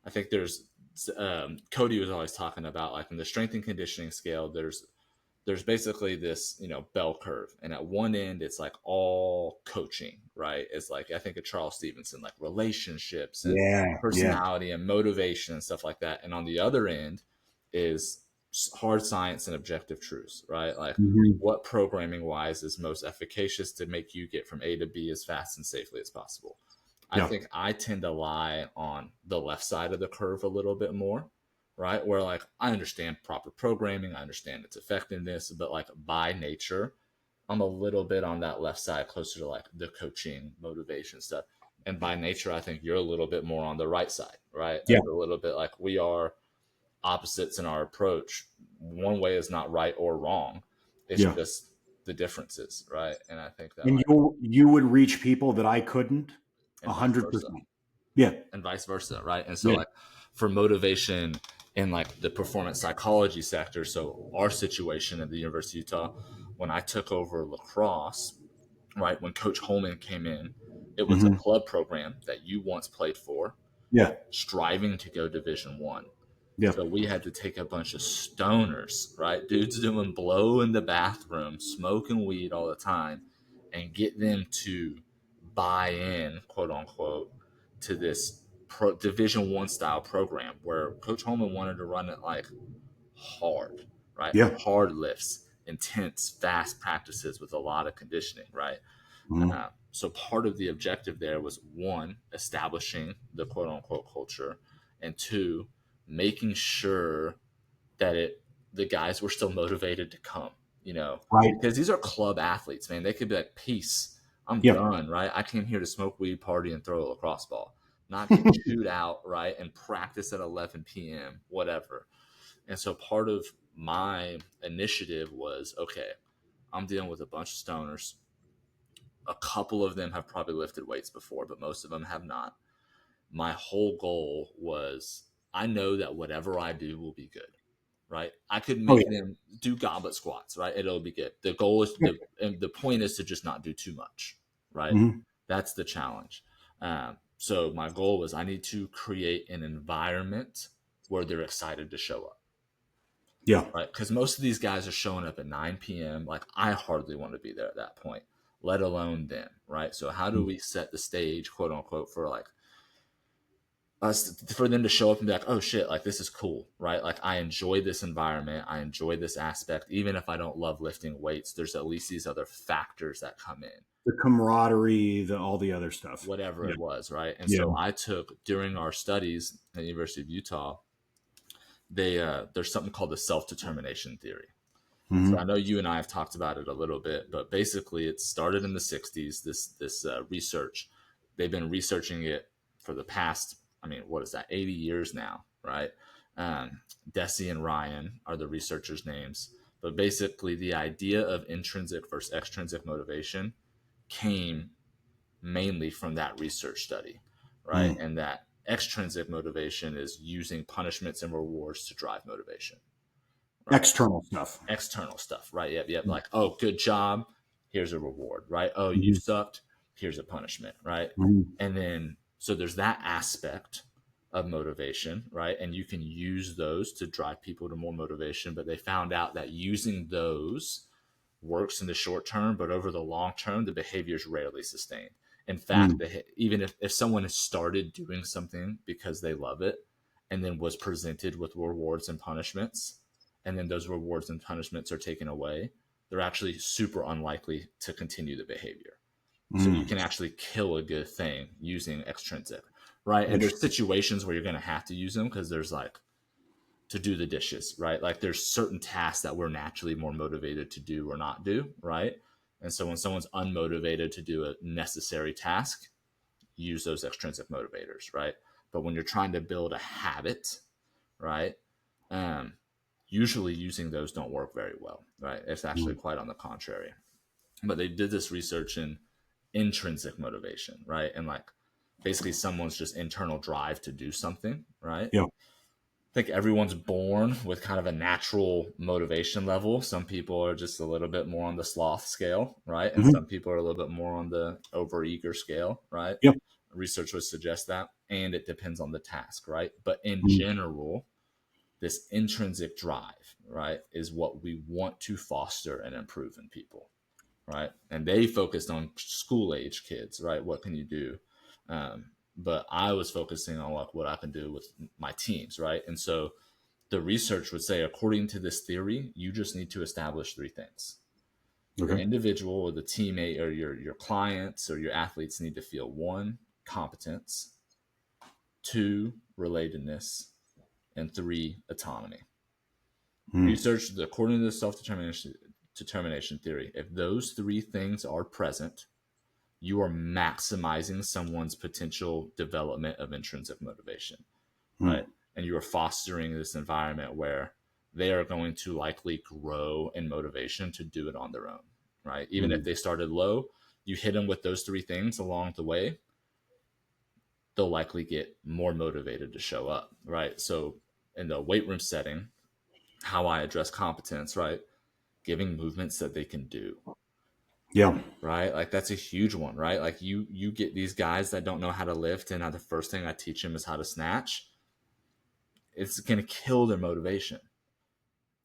A: I think there's Cody was always talking about, like, in the strength and conditioning scale, there's basically this, bell curve, and at one end it's like all coaching, right? It's like, I think of Charles Stevenson, like relationships and personality and motivation and stuff like that, and on the other end is hard science and objective truths, right? Like, what programming wise is most efficacious to make you get from A to B as fast and safely as possible. I think I tend to lie on the left side of the curve a little bit more, right? Where, like, I understand proper programming, I understand its effectiveness, but like by nature, I'm a little bit on that left side, closer to like the coaching motivation stuff. And by nature, I think you're a little bit more on the right side, right?
B: Yeah.
A: A little bit like we are opposites in our approach. One way is not right or wrong. It's just the differences, right? And I think that,
B: and you would reach people that I couldn't, 100%. Yeah.
A: And vice versa, right? And so, like, for motivation in like the performance psychology sector, so our situation at the University of Utah, when I took over lacrosse, right, when Coach Holman came in, it was a club program that you once played for, striving to go Division I. So we had to take a bunch of stoners, right? Dudes doing blow in the bathroom, smoking weed all the time, and get them to buy in, quote unquote, to this Division I style program where Coach Holman wanted to run it like hard, right?
B: Yeah.
A: Hard lifts, intense, fast practices with a lot of conditioning, right?
B: Mm-hmm.
A: So part of the objective there was one, establishing the quote unquote culture, and two, making sure that the guys were still motivated to come,
B: Right.
A: because these are club athletes, man. They could be like, peace, I'm
B: Yeah.
A: done, right? I came here to smoke weed, party, and throw a lacrosse ball, not get chewed out, right? And practice at 11 p.m., whatever. And so part of my initiative was, okay, I'm dealing with a bunch of stoners. A couple of them have probably lifted weights before, but most of them have not. My whole goal was, I know that whatever I do will be good, right? I could
B: Oh
A: make
B: yeah.
A: them do goblet squats, right? It'll be good. The goal is
B: Yeah.
A: and the point is to just not do too much, right?
B: Mm-hmm.
A: That's the challenge. So my goal was, I need to create an environment where they're excited to show up,
B: Yeah.
A: right? Because most of these guys are showing up at 9 p.m. Like, I hardly want to be there at that point, let alone them, right? So how do we set the stage, quote unquote, for like us, for them to show up and be like, oh shit, like this is cool, right? Like, I enjoy this environment, I enjoy this aspect. Even if I don't love lifting weights, there's at least these other factors that come in,
B: The camaraderie, all the other stuff.
A: whatever
B: Yeah.
A: it was, right? And
B: Yeah.
A: so I took, during our studies at the University of Utah, there's something called the self-determination theory. So I
B: Mm-hmm.
A: know you and I have talked about it a little bit, but basically it started in the 60s. This research, they've been researching it for the past, I mean, what is that, 80 years now, right? Deci and Ryan are the researchers' names. But basically, the idea of intrinsic versus extrinsic motivation came mainly from that research study, right?
B: Mm.
A: And that extrinsic motivation is using punishments and rewards to drive motivation, right?
B: External stuff.
A: External stuff, right? Yep. Like, oh, good job, here's a reward, right? Oh, you
B: Mm-hmm.
A: sucked, here's a punishment, right?
B: Mm-hmm.
A: And then, so there's that aspect of motivation, right? And you can use those to drive people to more motivation. But they found out that using those works in the short term, but over the long term, the behavior is rarely sustained. In fact,
B: Mm.
A: even if someone has started doing something because they love it, and then was presented with rewards and punishments, and then those rewards and punishments are taken away, they're actually super unlikely to continue the behavior. So you
B: Mm.
A: can actually kill a good thing using extrinsic, right? And there's
B: Interesting.
A: situations where you're going to have to use them, because there's like, to do the dishes, right? Like, there's certain tasks that we're naturally more motivated to do or not do, right? And so when someone's unmotivated to do a necessary task, use those extrinsic motivators, right? But when you're trying to build a habit, right? Um, Usually using those don't work very well, right? It's actually
B: Mm.
A: quite on the contrary. But they did this research in intrinsic motivation, right? And like, basically someone's just internal drive to do something, right?
B: Yeah.
A: I think everyone's born with kind of a natural motivation level. Some people are just a little bit more on the sloth scale, right? And
B: Mm-hmm.
A: some people are a little bit more on the overeager scale, right?
B: Yeah.
A: Research would suggest that. And it depends on the task, right? But in
B: Mm.
A: general, this intrinsic drive, right, is what we want to foster and improve in people, right? And they focused on school age kids, right? What can you do? But I was focusing on like what I can do with my teams, right? And so the research would say, according to this theory, you just need to establish three things. The
B: Okay.
A: individual or the teammate or your clients or your athletes need to feel, one, competence, two, relatedness, and three, autonomy.
B: Mm.
A: Research, according to the self determination theory, if those three things are present, you are maximizing someone's potential development of intrinsic motivation,
B: Mm.
A: right? And you are fostering this environment where they are going to likely grow in motivation to do it on their own, right? Even if
B: Mm.
A: they started low, you hit them with those three things along the way, they'll likely get more motivated to show up, right? So in the weight room setting, how I address competence, right? Giving movements that they can do,
B: Yeah.
A: right? Like, that's a huge one, right? Like, you get these guys that don't know how to lift, and the first thing I teach them is how to snatch. It's going to kill their motivation.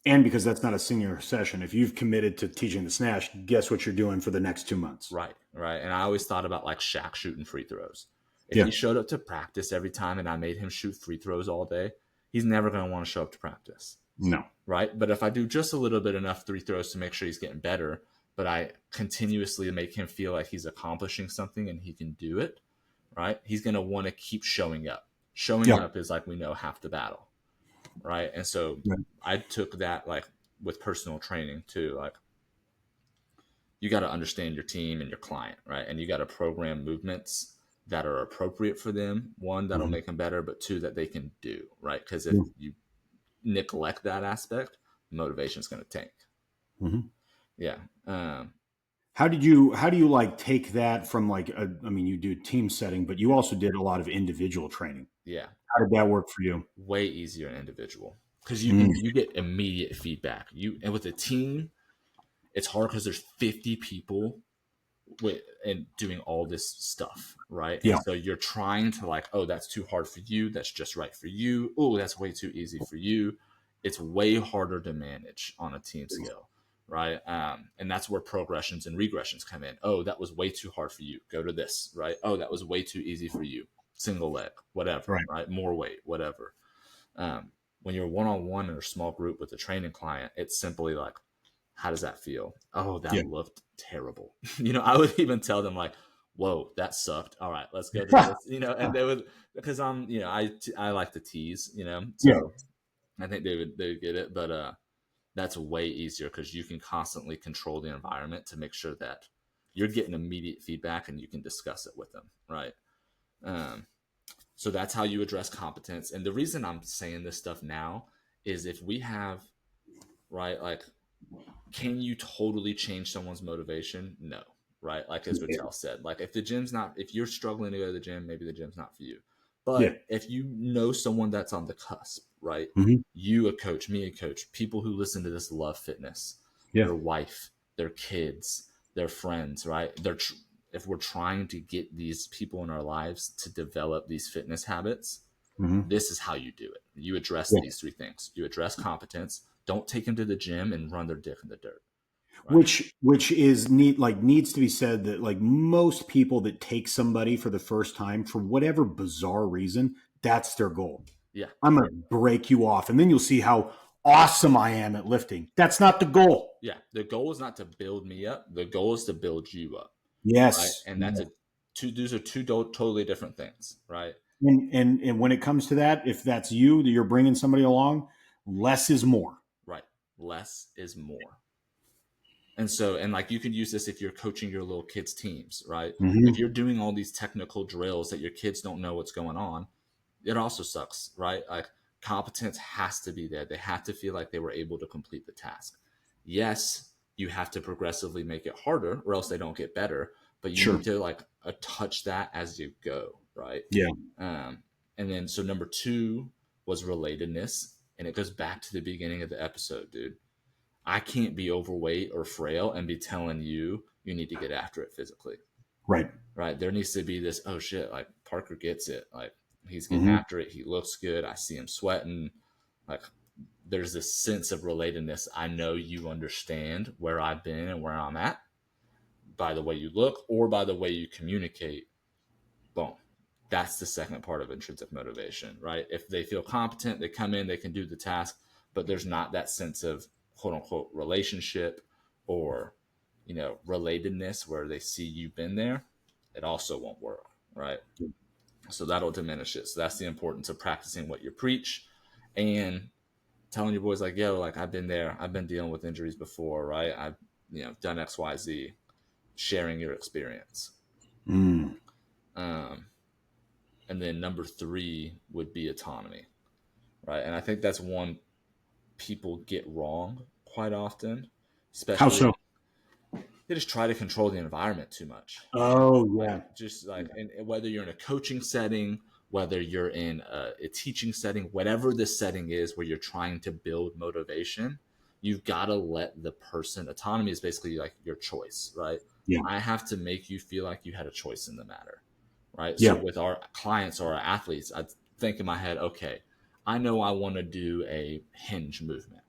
B: And because that's not a singular session, if you've committed to teaching the snatch, guess what you're doing for the next 2 months?
A: Right. And I always thought about like Shaq shooting free throws. If
B: Yeah.
A: he showed up to practice every time and I made him shoot free throws all day, he's never going to want to show up to practice.
B: No.
A: right? But if I do just a little bit enough free throws to make sure he's getting better, but I continuously make him feel like he's accomplishing something and he can do it, right? He's going to want to keep showing up. Showing
B: Yeah.
A: up is like we know half the battle, right? And so
B: Yeah.
A: I took that like with personal training too. Like you got to understand your team and your client, right? And you got to program movements that are appropriate for them. One, that'll
B: Mhm.
A: make them better, but two, that they can do, right? Because if
B: Yeah.
A: you neglect that aspect, motivation is going to tank.
B: Mhm.
A: Yeah. Um,
B: How do you like take that from like I mean you do team setting, but you also did a lot of individual training.
A: yeah.
B: How did that work for you?
A: Way easier in individual because
B: Mm.
A: you get immediate feedback. And with a team, it's hard because there's 50 people and doing all this stuff, right? And
B: Yeah.
A: so you're trying to like, oh, that's too hard for you. That's just right for you. Oh, that's way too easy for you. It's way harder to manage on a team scale, right? And that's where progressions and regressions come in. Oh, that was way too hard for you. Go to this, right? Oh, that was way too easy for you. Single leg, whatever,
B: Right.
A: right? More weight, whatever. When you're one on one in a small group with a training client, it's simply like, how does that feel? Oh,
B: Yeah.
A: that looked terrible. I would even tell them like, whoa, that sucked. All right, let's go to this, and they would, because I like to tease,
B: Yeah.
A: so I think they would get it, but that's way easier because you can constantly control the environment to make sure that you're getting immediate feedback and you can discuss it with them, right? Um, so that's how you address competence. And the reason I'm saying this stuff now is if we have, right, like, can you totally change someone's motivation? No, right? Like as
B: Yeah.
A: Rattel said, like if you're struggling to go to the gym, maybe the gym's not for you.
B: Yeah.
A: But if you know someone that's on the cusp, right?
B: Mhm.
A: You a coach, me a coach, people who listen to this love fitness,
B: Yeah.
A: their wife, their kids, their friends, right? If we're trying to get these people in our lives to develop these fitness habits,
B: Mhm.
A: this is how you do it. You address
B: Yeah.
A: these three things. You address competence. Don't take them to the gym and run their dick in the dirt, right?
B: Which is needs to be said that like most people that take somebody for the first time for whatever bizarre reason, that's their goal.
A: Yeah,
B: I'm going to break you off and then you'll see how awesome I am at lifting. That's not the goal.
A: yeah. The goal is not to build me up. The goal is to build you up, right?
B: Yes.
A: And that's
B: Yes.
A: a two. Those are two totally different things, right?
B: And when it comes to that, if that's you that you're bringing somebody along, less is more.
A: Right. Less is more. And like you can use this if you're coaching your little kids teams, right? If
B: Mhm.
A: you're doing all these technical drills that your kids don't know what's going on, it also sucks, right? Like competence has to be there. They have to feel like they were able to complete the task. Yes, you have to progressively make it harder or else they don't get better, but you
B: Sure.
A: need to like touch that as you go, right?
B: Yeah.
A: Um, and then so number two was relatedness, and it goes back to the beginning of the episode, dude. I can't be overweight or frail and be telling you need to get after it physically,
B: Right.
A: right? There needs to be this, oh shit, like Parker gets it. Like he's getting
B: Mhm.
A: after it. He looks good. I see him sweating. Like there's this sense of relatedness. I know you understand where I've been and where I'm at by the way you look or by the way you communicate. Boom. That's the second part of intrinsic motivation, right? If they feel competent, they come in, they can do the task, but there's not that sense of quote unquote relationship or, relatedness where they see you've been there, it also won't work, right? So that'll diminish it. So that's the importance of practicing what you preach and telling your boys like, yo, like I've been there. I've been dealing with injuries before, right? I've, done XYZ, sharing your experience.
B: Mm.
A: Um, and then number three would be autonomy, right? And I think that's one people get wrong quite often,
B: How
A: especially
B: so?
A: they just try to control the environment too much.
B: Oh
A: Like
B: yeah.
A: just like, and whether you're in a coaching setting, whether you're in a teaching setting, whatever the setting is where you're trying to build motivation, you've got to let the person, autonomy is basically like your choice, right?
B: Yeah.
A: I have to make you feel like you had a choice in the matter, right? So
B: Yeah.
A: with our clients or our athletes, I think in my head, okay, I know I want to do a hinge movement,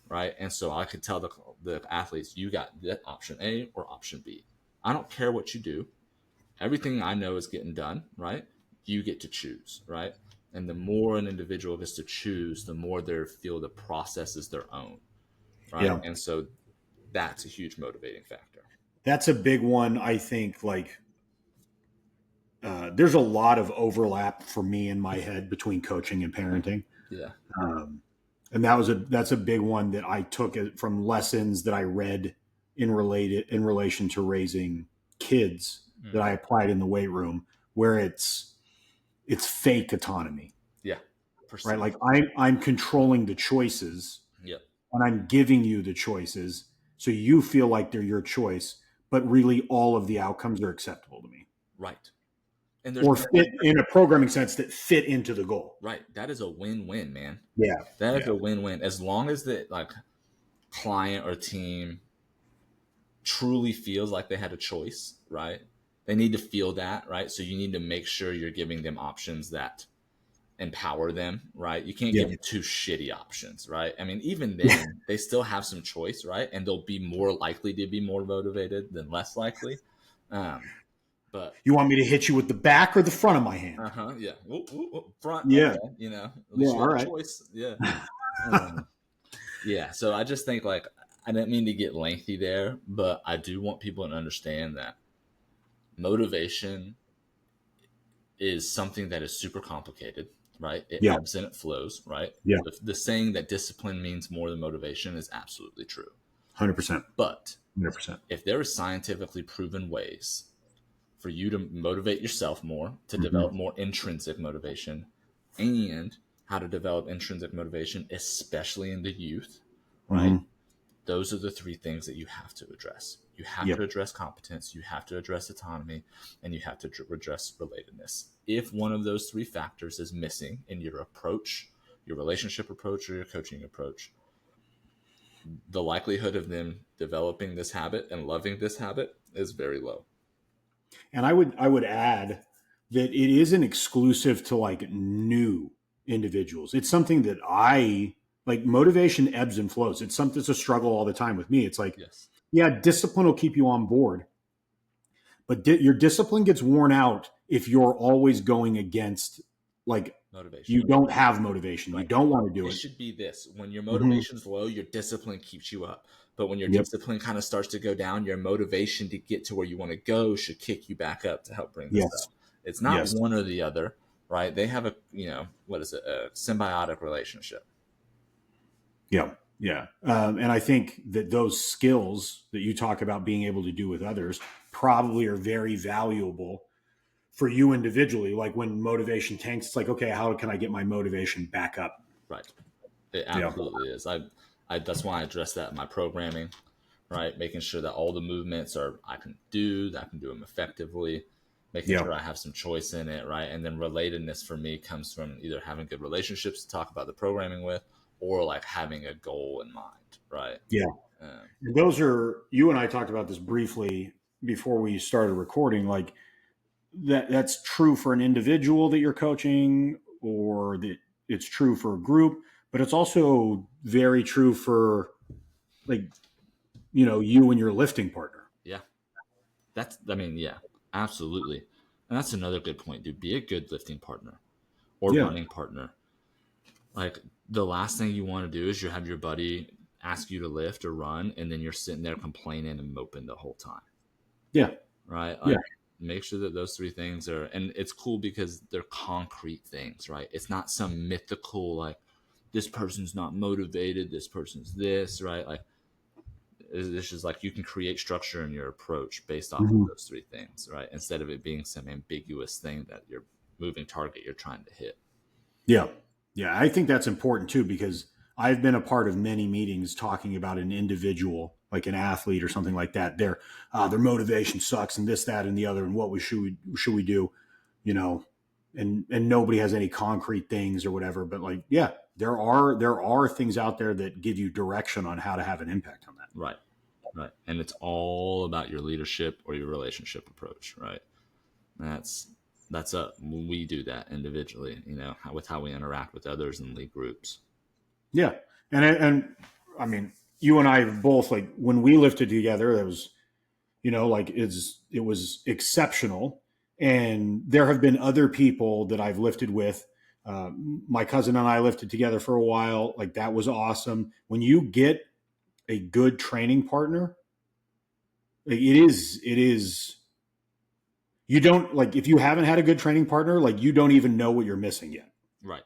A: right? And so I could tell the athletes, you got that option A or option B. I don't care what you do. Everything I know is getting done, right? You get to choose, right? And the more an individual gets to choose, the more they feel the process is their own, right?
B: Yeah.
A: And so that's a huge motivating factor.
B: That's a big one. I think like there's a lot of overlap for me in my head between coaching and parenting.
A: Yeah.
B: Um, and that's a big one that I took it from lessons that I read in relation to raising kids that I applied in the weight room, where it's fake autonomy,
A: Yeah.
B: right?
A: Perceived.
B: Like I'm controlling the choices
A: Yep.
B: and I'm giving you the choices, so you feel like they're your choice, but really all of the outcomes are acceptable to me,
A: Right. And there's
B: or
A: no
B: fit in a programming sense that fit into the goal.
A: right. That is a win-win, man.
B: Yeah,
A: That is
B: yeah,
A: a win-win. As long as the like client or team truly feels like they had a choice, right? They need to feel that, right? So you need to make sure you're giving them options that empower them, right? You can't
B: yeah,
A: give them two shitty options, right? I mean, even then, they still have some choice, right? And they'll be more likely to be more motivated than less likely. Um, but
B: You want me to hit you with the back or the front of my hand?
A: yeah, front,
B: Yeah,
A: okay, you know, at
B: yeah,
A: least you
B: all
A: got a
B: right.
A: choice, yeah. Um, yeah, so I just think like I didn't mean to get lengthy there, but I do want people to understand that motivation is something that is super complicated, right? It
B: Yeah,
A: ebbs and it flows, right?
B: yeah,
A: The saying that discipline means more than motivation is absolutely true.
B: 100%,
A: But
B: 100%.
A: if there are scientifically proven ways for you to motivate yourself more, to
B: Mm-hmm.
A: develop more intrinsic motivation, and how to develop intrinsic motivation, especially in the youth, right?
B: Mm-hmm.
A: Those are the three things that you have to address. You have
B: Yeah,
A: to address competence, you have to address autonomy, and you have to address relatedness. If one of those three factors is missing in your approach, your relationship approach, or your coaching approach, the likelihood of them developing this habit and loving this habit is very low.
B: and I would add that it isn't exclusive to like new individuals. It's something that I like. Motivation ebbs and flows. It's something that's a struggle all the time with me. It's like,
A: Yes.
B: yeah, discipline will keep you on board, but your discipline gets worn out if you're always going against, like,
A: Motivation.
B: you don't have motivation, you
A: Right.
B: don't want to do
A: It
B: it.
A: should be this. When your
B: Mm-hmm.
A: motivation's low, your discipline keeps you up. But when your
B: Yep.
A: discipline kind of starts to go down, your motivation to get to where you want to go should kick you back up to help bring this
B: Yes.
A: up. It's not
B: Yes.
A: one or the other, right? They have a, what is it, a symbiotic relationship.
B: Yeah. Yeah. And I think that those skills that you talk about being able to do with others probably are very valuable for you individually. Like when motivation tanks, it's like, okay, how can I get my motivation back up?
A: Right. It
B: Yeah.
A: absolutely is. That's why I address that in my programming, right? Making sure that all the movements are I can do, that I can do them effectively, making
B: Yeah.
A: sure I have some choice in it, right? And then relatedness for me comes from either having good relationships to talk about the programming with, or like having a goal in mind, right?
B: Yeah.
A: Um,
B: Those are, you and I talked about this briefly before we started recording. Like that's true for an individual that you're coaching, or that it's true for a group, but it's also very true for, like, you and your lifting partner.
A: yeah, yeah, absolutely. And that's another good point, dude. Be a good lifting partner or
B: Yeah.
A: running partner. Like the last thing you want to do is you have your buddy ask you to lift or run, and then you're sitting there complaining and moping the whole time,
B: Yeah.
A: right?
B: Yeah.
A: Like make sure that those three things are, and it's cool because they're concrete things, right? It's not some mythical like this person's not motivated, this person's this, right? Like this is like you can create structure in your approach based off of
B: Mhm.
A: those three things, right? Instead of it being some ambiguous thing that you're moving target you're trying to hit.
B: Yeah. Yeah. I think that's important too, because I've been a part of many meetings talking about an individual, like an athlete or something like that. Their motivation sucks and this, that, and the other. And what should we do? You know, and nobody has any concrete things or whatever. But like, yeah, there are things out there that give you direction on how to have an impact on that.
A: Right. Right. And it's all about your leadership or your relationship approach, right? That's we do that individually, with how we interact with others in league groups.
B: Yeah. And I mean, you and I both, like, when we lifted together, that was, like, it was exceptional. And there have been other people that I've lifted with My cousin and I lifted together for a while. Like that was awesome. When you get a good training partner, like it is, you don't like, if you haven't had a good training partner, like you don't even know what you're missing yet.
A: Right.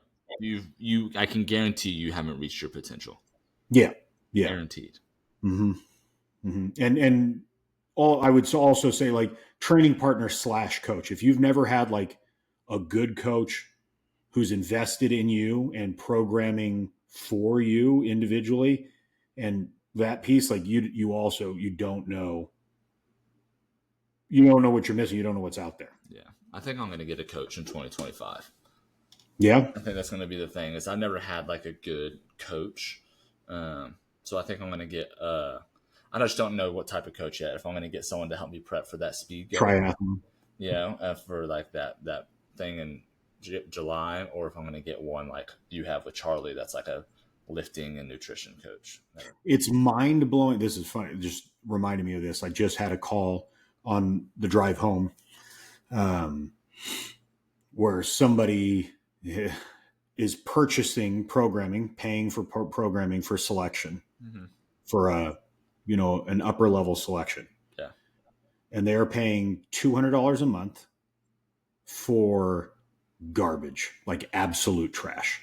A: I can guarantee you haven't reached your potential.
B: Yeah. Yeah.
A: Guaranteed.
B: Mm-hmm. Mm-hmm. And all I would also say, like, training partner / coach. If you've never had like a good coach who's invested in you and programming for you individually, and that piece, like you don't know what you're missing. You don't know what's out there.
A: Yeah. I think I'm going to get a coach in 2025.
B: Yeah.
A: I think that's going to be the thing is I never had like a good coach. So I think I'm going to get, I just don't know what type of coach yet. If I'm going to get someone to help me prep for that speed goal,
B: Triathlon.
A: for like that thing in July, or if I'm going to get one like you have with Charlie, that's like a lifting and nutrition coach.
B: It's mind blowing. This is funny. It just reminded me of this. I just had a call on the drive home, where somebody is purchasing programming, paying for programming for selection, for an upper level selection.
A: Yeah.
B: And they're paying $200 a month for garbage, like absolute trash.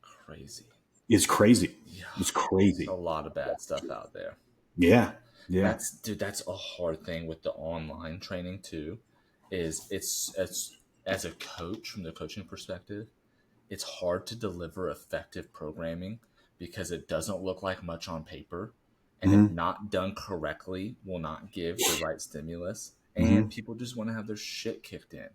A: Crazy.
B: It's crazy.
A: Yeah.
B: It's crazy.
A: There's a lot of bad stuff out there.
B: Yeah. Yeah.
A: That's a hard thing with the online training too, is it's as a coach from the coaching perspective, it's hard to deliver effective programming because it doesn't look like much on paper, and if not done correctly will not give the right stimulus, and people just want to have their shit kicked in.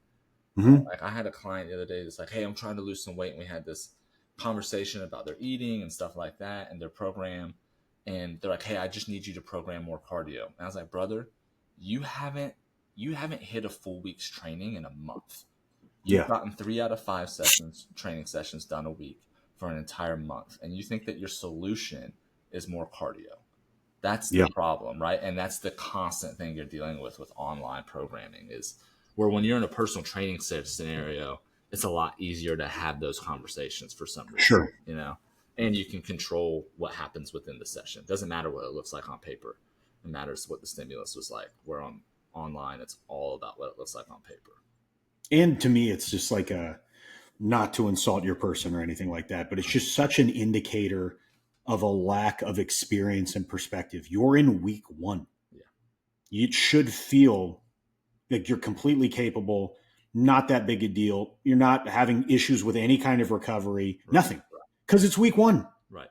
A: Like I had a client the other day that's like, hey, I'm trying to lose some weight, and we had this conversation about their eating and stuff like that and their program, and they're like, hey, I just need you to program more cardio. And I was like, brother, you haven't hit a full week's training in a month. You've gotten 3 out of 5 training sessions done a week for an entire month, and you think that your solution is more cardio. That's the problem, right? And that's the constant thing you're dealing with online programming, is where when you're in a personal training scenario, it's a lot easier to have those conversations for some reason.
B: Sure.
A: And you can control what happens within the session. It doesn't matter what it looks like on paper. It matters what the stimulus was like. Where on online, it's all about what it looks like on paper.
B: And to me, it's just like not to insult your person or anything like that, but it's just such an indicator of a lack of experience and perspective. You're in week 1. Yeah. It should feel like you're completely capable, not that big a deal. You're not having issues with any kind of recovery, nothing, because it's week 1.
A: Right.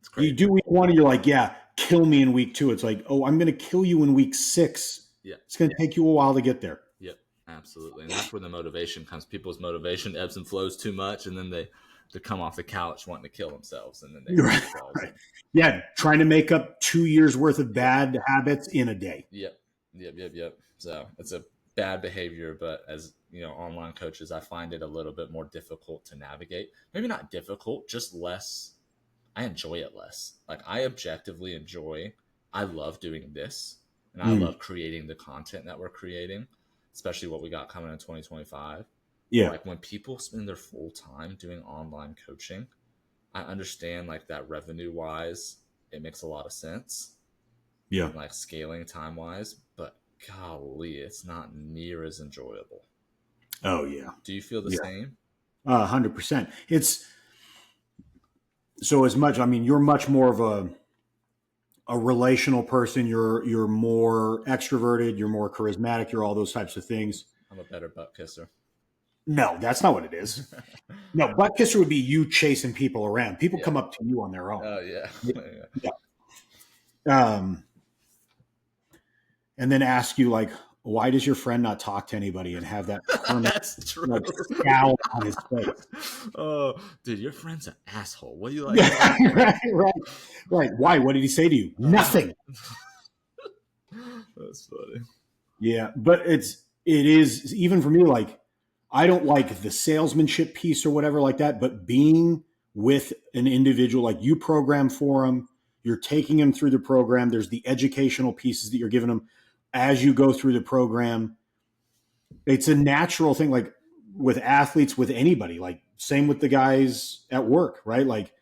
B: It's crazy. You do week 1 and you're like, yeah, kill me in week 2. It's like, oh, I'm going to kill you in week 6.
A: Yeah.
B: It's going to take you a while to get there.
A: Yep, absolutely. And that's where the motivation comes. People's motivation ebbs and flows too much, and then they come off the couch wanting to kill themselves, and then they
B: right. Yeah, trying to make up 2 years worth of bad habits in a day.
A: Yep. So it's a bad behavior, but as online coaches, I find it a little bit more difficult to navigate. Maybe not difficult, just less. I enjoy it less. Like I objectively enjoy. I love doing this, and I love creating the content that we're creating, especially what we got coming in 2025.
B: Yeah.
A: Like when people spend their full time doing online coaching, I understand like that revenue wise, it makes a lot of sense.
B: Yeah.
A: And like scaling time wise, but golly, it's not near as enjoyable.
B: Oh yeah.
A: Do you feel the same?
B: 100%. It's so as much, I mean, you're much more of a relational person. You're more extroverted, you're more charismatic, you're all those types of things.
A: I'm a better butt kisser.
B: No, that's not what it is. No, butt kisser would be you chasing people around. People come up to you on their own.
A: Oh yeah.
B: And then ask you like, why does your friend not talk to anybody and have that
A: that's true.
B: Like, scowl on his face?
A: Oh, dude, your friend's an asshole. What do you like?
B: Right. Why? What did he say to you? Nothing.
A: That's funny.
B: Yeah, but it is even for me. Like, I don't like the salesmanship piece or whatever like that. But being with an individual, like you program for them, you're taking them through the program. There's the educational pieces that you're giving them as you go through the program. It's a natural thing. Like with athletes, with anybody, like same with the guys at work, right? Like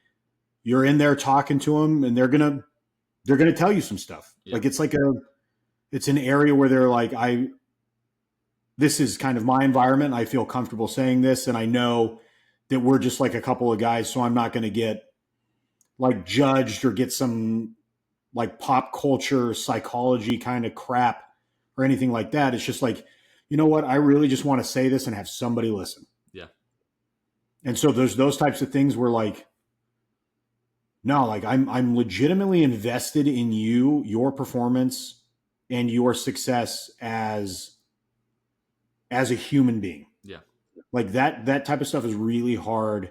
B: you're in there talking to them and they're going to tell you some stuff.
A: Yeah.
B: Like it's an area where they're like, this is kind of my environment. I feel comfortable saying this. And I know that we're just like a couple of guys. So I'm not going to get like judged or get some like pop culture psychology kind of crap or anything like that. It's just like, you know what? I really just want to say this and have somebody listen.
A: Yeah.
B: And so there's those types of things where like, no, like I'm legitimately invested in you, your performance, and your success as a human being.
A: Yeah.
B: Like that type of stuff is really hard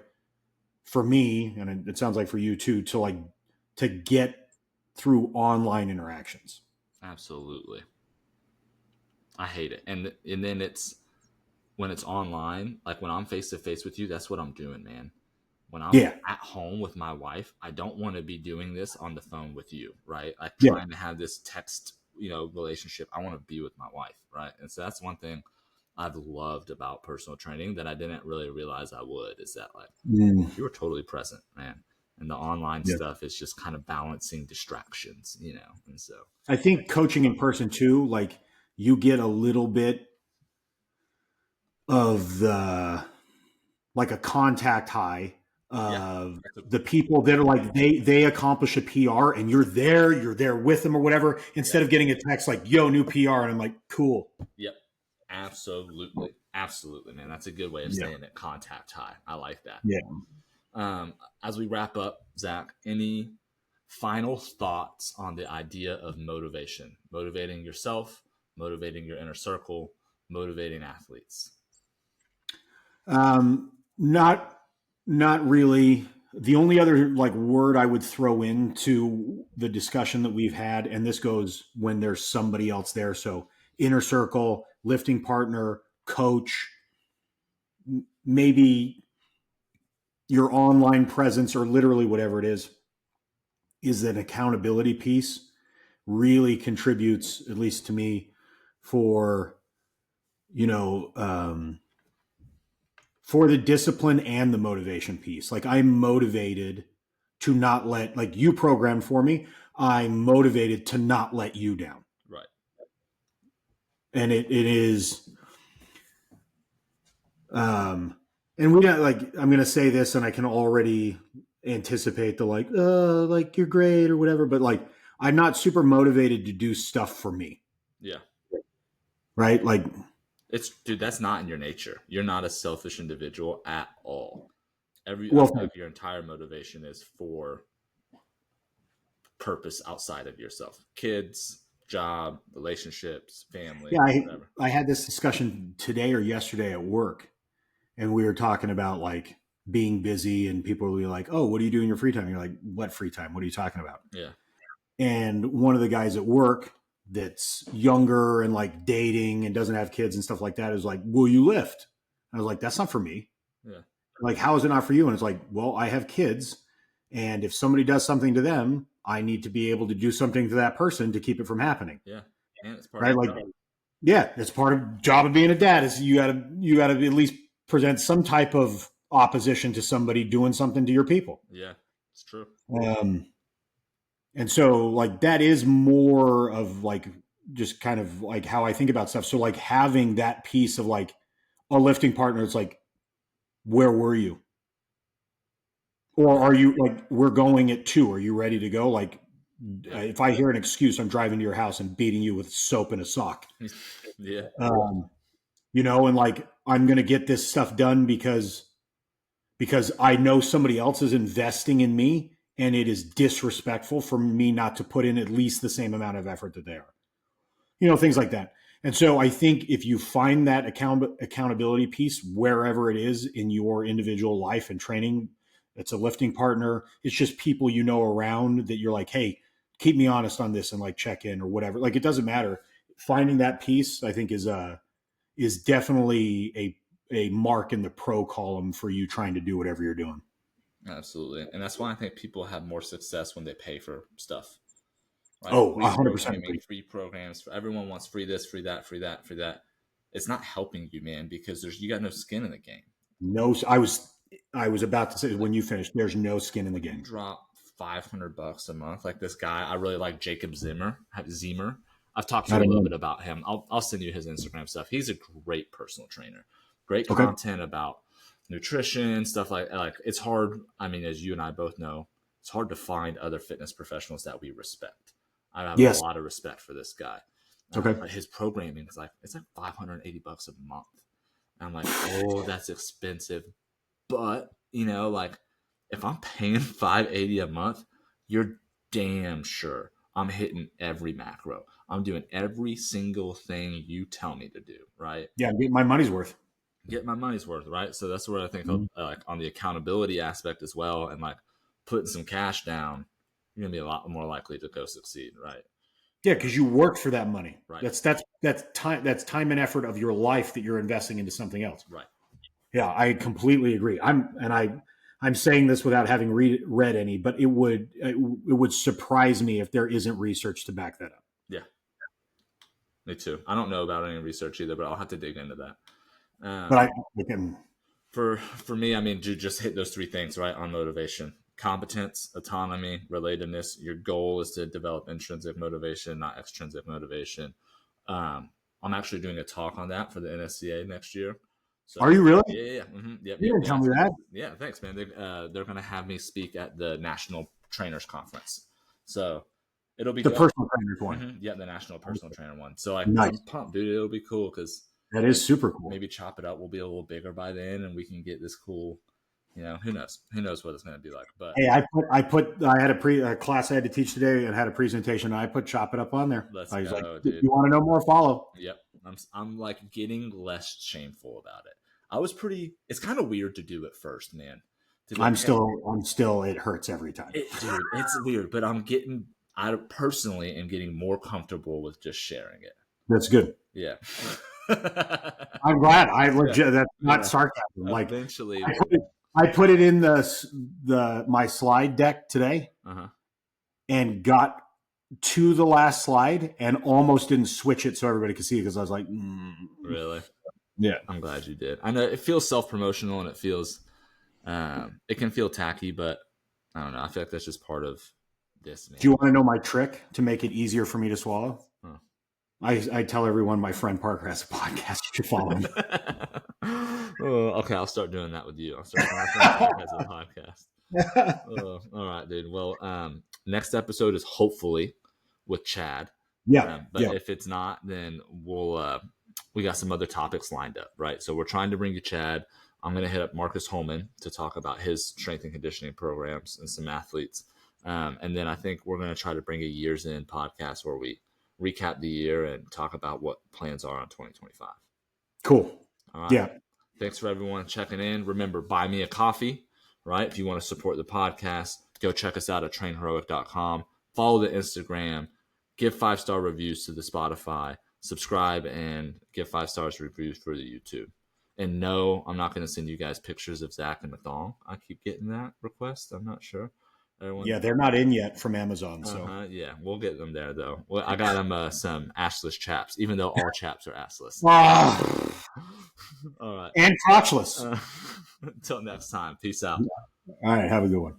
B: for me, and it sounds like for you too, to get through online interactions.
A: Absolutely. I hate it. And then it's when it's online, like when I'm face to face with you, that's what I'm doing, man. When I'm at home with my wife, I don't want to be doing this on the phone with you, right? Like trying to have this text, relationship. I want to be with my wife, right? And so that's one thing I've loved about personal training that I didn't really realize I would, is that like you were totally present, man. And the online stuff is just kind of balancing distractions, and so
B: I think coaching in person too, like you get a little bit of like a contact high of the people that are like they accomplish a PR and you're there with them or whatever, instead of getting a text like, yo, new PR, and I'm like, cool.
A: Yep. Absolutely, man. That's a good way of saying it. Contact high. I like that.
B: Yeah.
A: As we wrap up, Zach, any final thoughts on the idea of motivation, motivating yourself, motivating your inner circle, motivating athletes?
B: Not really. The only other like word I would throw into the discussion that we've had, and this goes when there's somebody else there. So inner circle, lifting partner, coach, maybe your online presence or literally whatever it is an accountability piece really contributes, at least to me, for, for the discipline and the motivation piece. Like I'm motivated to not let, like you programmed for me, I'm motivated to not let you down.
A: Right.
B: And it is, and we don't like, I'm going to say this and I can already anticipate the like you're great or whatever, but like, I'm not super motivated to do stuff for me.
A: Yeah.
B: Right. Like
A: dude, that's not in your nature. You're not a selfish individual at all. Your entire motivation is for purpose outside of yourself. Kids, job, relationships, family.
B: Yeah. I had this discussion today or yesterday at work, and we were talking about like being busy, and people were like, oh, what do you do in your free time? And you're like, what free time? What are you talking about?
A: Yeah.
B: And one of the guys at work that's younger and like dating and doesn't have kids and stuff like that is like, will you lift? I was like, that's not for me.
A: Yeah.
B: Like, how is it not for you? And it's like, well, I have kids, and if somebody does something to them, I need to be able to do something to that person to keep it from happening.
A: Yeah. And it's part
B: right?
A: of
B: Like, yeah, it's part of job of being a dad is you gotta at least present some type of opposition to somebody doing something to your people.
A: Yeah, it's true.
B: And so like that is more of like just kind of like how I think about stuff. So like having that piece of like a lifting partner, it's like, where were you? Or are you like, we're going at 2? Are you ready to go? Like, if I hear an excuse, I'm driving to your house and beating you with soap and a sock.
A: Yeah.
B: And like, I'm going to get this stuff done because I know somebody else is investing in me, and it is disrespectful for me not to put in at least the same amount of effort that they are. Things like that. And so I think if you find that accountability piece wherever it is in your individual life and training, it's a lifting partner, it's just people around that you're like, hey, keep me honest on this and like check in or whatever. Like, it doesn't matter. Finding that piece, I think, is definitely a mark in the pro column for you trying to do whatever you're doing.
A: Absolutely. And that's why I think people have more success when they pay for stuff. Right?
B: Oh, 100%.
A: Free programs. Everyone wants free this, free that, free that, free that. it's not helping you, man, because you got no skin in the game.
B: No, I was about to say when you finished, there's no skin in the game.
A: Drop $500 a month, like this guy. I really like Jacob Zimmer. I've talked to you a little bit about him. I'll send you his Instagram stuff. He's a great personal trainer. Great content about nutrition, stuff like it's hard. I mean, as you and I both know, it's hard to find other fitness professionals that we respect. I have a lot of respect for this guy. But his programming is it's like $580 a month. And I'm like, oh, that's expensive. But if I'm paying $580 a month, you're damn sure I'm hitting every macro. I'm doing every single thing you tell me to do, right?
B: Yeah, I'm getting my money's worth.
A: Get my money's worth, right? So that's where I think on the accountability aspect as well, and putting some cash down, you're gonna be a lot more likely to go succeed, right?
B: Yeah, because you worked for that money.
A: Right.
B: That's time and effort of your life that you're investing into something else.
A: Right.
B: Yeah, I completely agree. I'm saying this without having read any, but it would surprise me if there isn't research to back that up.
A: Yeah, me too. I don't know about any research either, but I'll have to dig into that.
B: But
A: for me, I mean, just hit those three things, right? On motivation: competence, autonomy, relatedness. Your goal is to develop intrinsic motivation, not extrinsic motivation. I'm actually doing a talk on that for the NSCA next year. So,
B: are you really?
A: Yeah. Mm-hmm. Yep,
B: you didn't tell me that.
A: Yeah, thanks, man. They're going to have me speak at the National Trainers Conference. So it'll be
B: the personal trainers one.
A: Mm-hmm. Yeah, the National Personal Trainer one. So
B: nice.
A: I'm pumped, dude. It'll be cool because
B: that is super cool.
A: Maybe chop it up. We'll be a little bigger by then, and we can get this cool. Who knows? Who knows what it's going to be like? But
B: hey, I had a class I had to teach today and had a presentation. And I put chop it up on there.
A: Let's
B: I was
A: go,
B: like,
A: dude.
B: If you want to know more, follow.
A: Yep. I'm getting less shameful about it. It's kind of weird to do at first, man.
B: I'm still, it hurts every time.
A: Dude, it's weird, but I personally am getting more comfortable with just sharing it.
B: That's good.
A: Yeah.
B: I'm glad. That's not sarcasm.
A: Eventually,
B: I put it in my slide deck today and got to the last slide and almost didn't switch it so everybody could see it because I was like,
A: Really?
B: Yeah.
A: I'm glad you did. I know it feels self-promotional and it feels it can feel tacky, but I don't know. I feel like that's just part of this, man.
B: Do you want to know my trick to make it easier for me to swallow? Huh. I tell everyone my friend Parker has a podcast. You should follow him.
A: Okay, I'll start doing that with you. I'll start doing my friend Parker has a podcast. All right, dude. Well, next episode is hopefully with Chad.
B: Yeah.
A: But if it's not, then we got some other topics lined up, right? So we're trying to bring you Chad. I'm going to hit up Marcus Holman to talk about his strength and conditioning programs and some athletes. And then I think we're going to try to bring a years in podcast where we recap the year and talk about what plans are on 2025.
B: Cool.
A: All right. Yeah. Thanks for everyone checking in. Remember, buy me a coffee, right? If you want to support the podcast, go check us out at trainheroic.com. Follow the Instagram. Give 5-star reviews to the Spotify. Subscribe and give 5 stars reviews for the YouTube. And no, I'm not going to send you guys pictures of Zach and the thong. I keep getting that request. I'm not sure.
B: Yeah, they're not in yet from Amazon. So
A: yeah, we'll get them there though. Well, I got them some assless chaps, even though all chaps are assless. All right,
B: and crotchless.
A: Until next time, peace out.
B: All right, have a good one.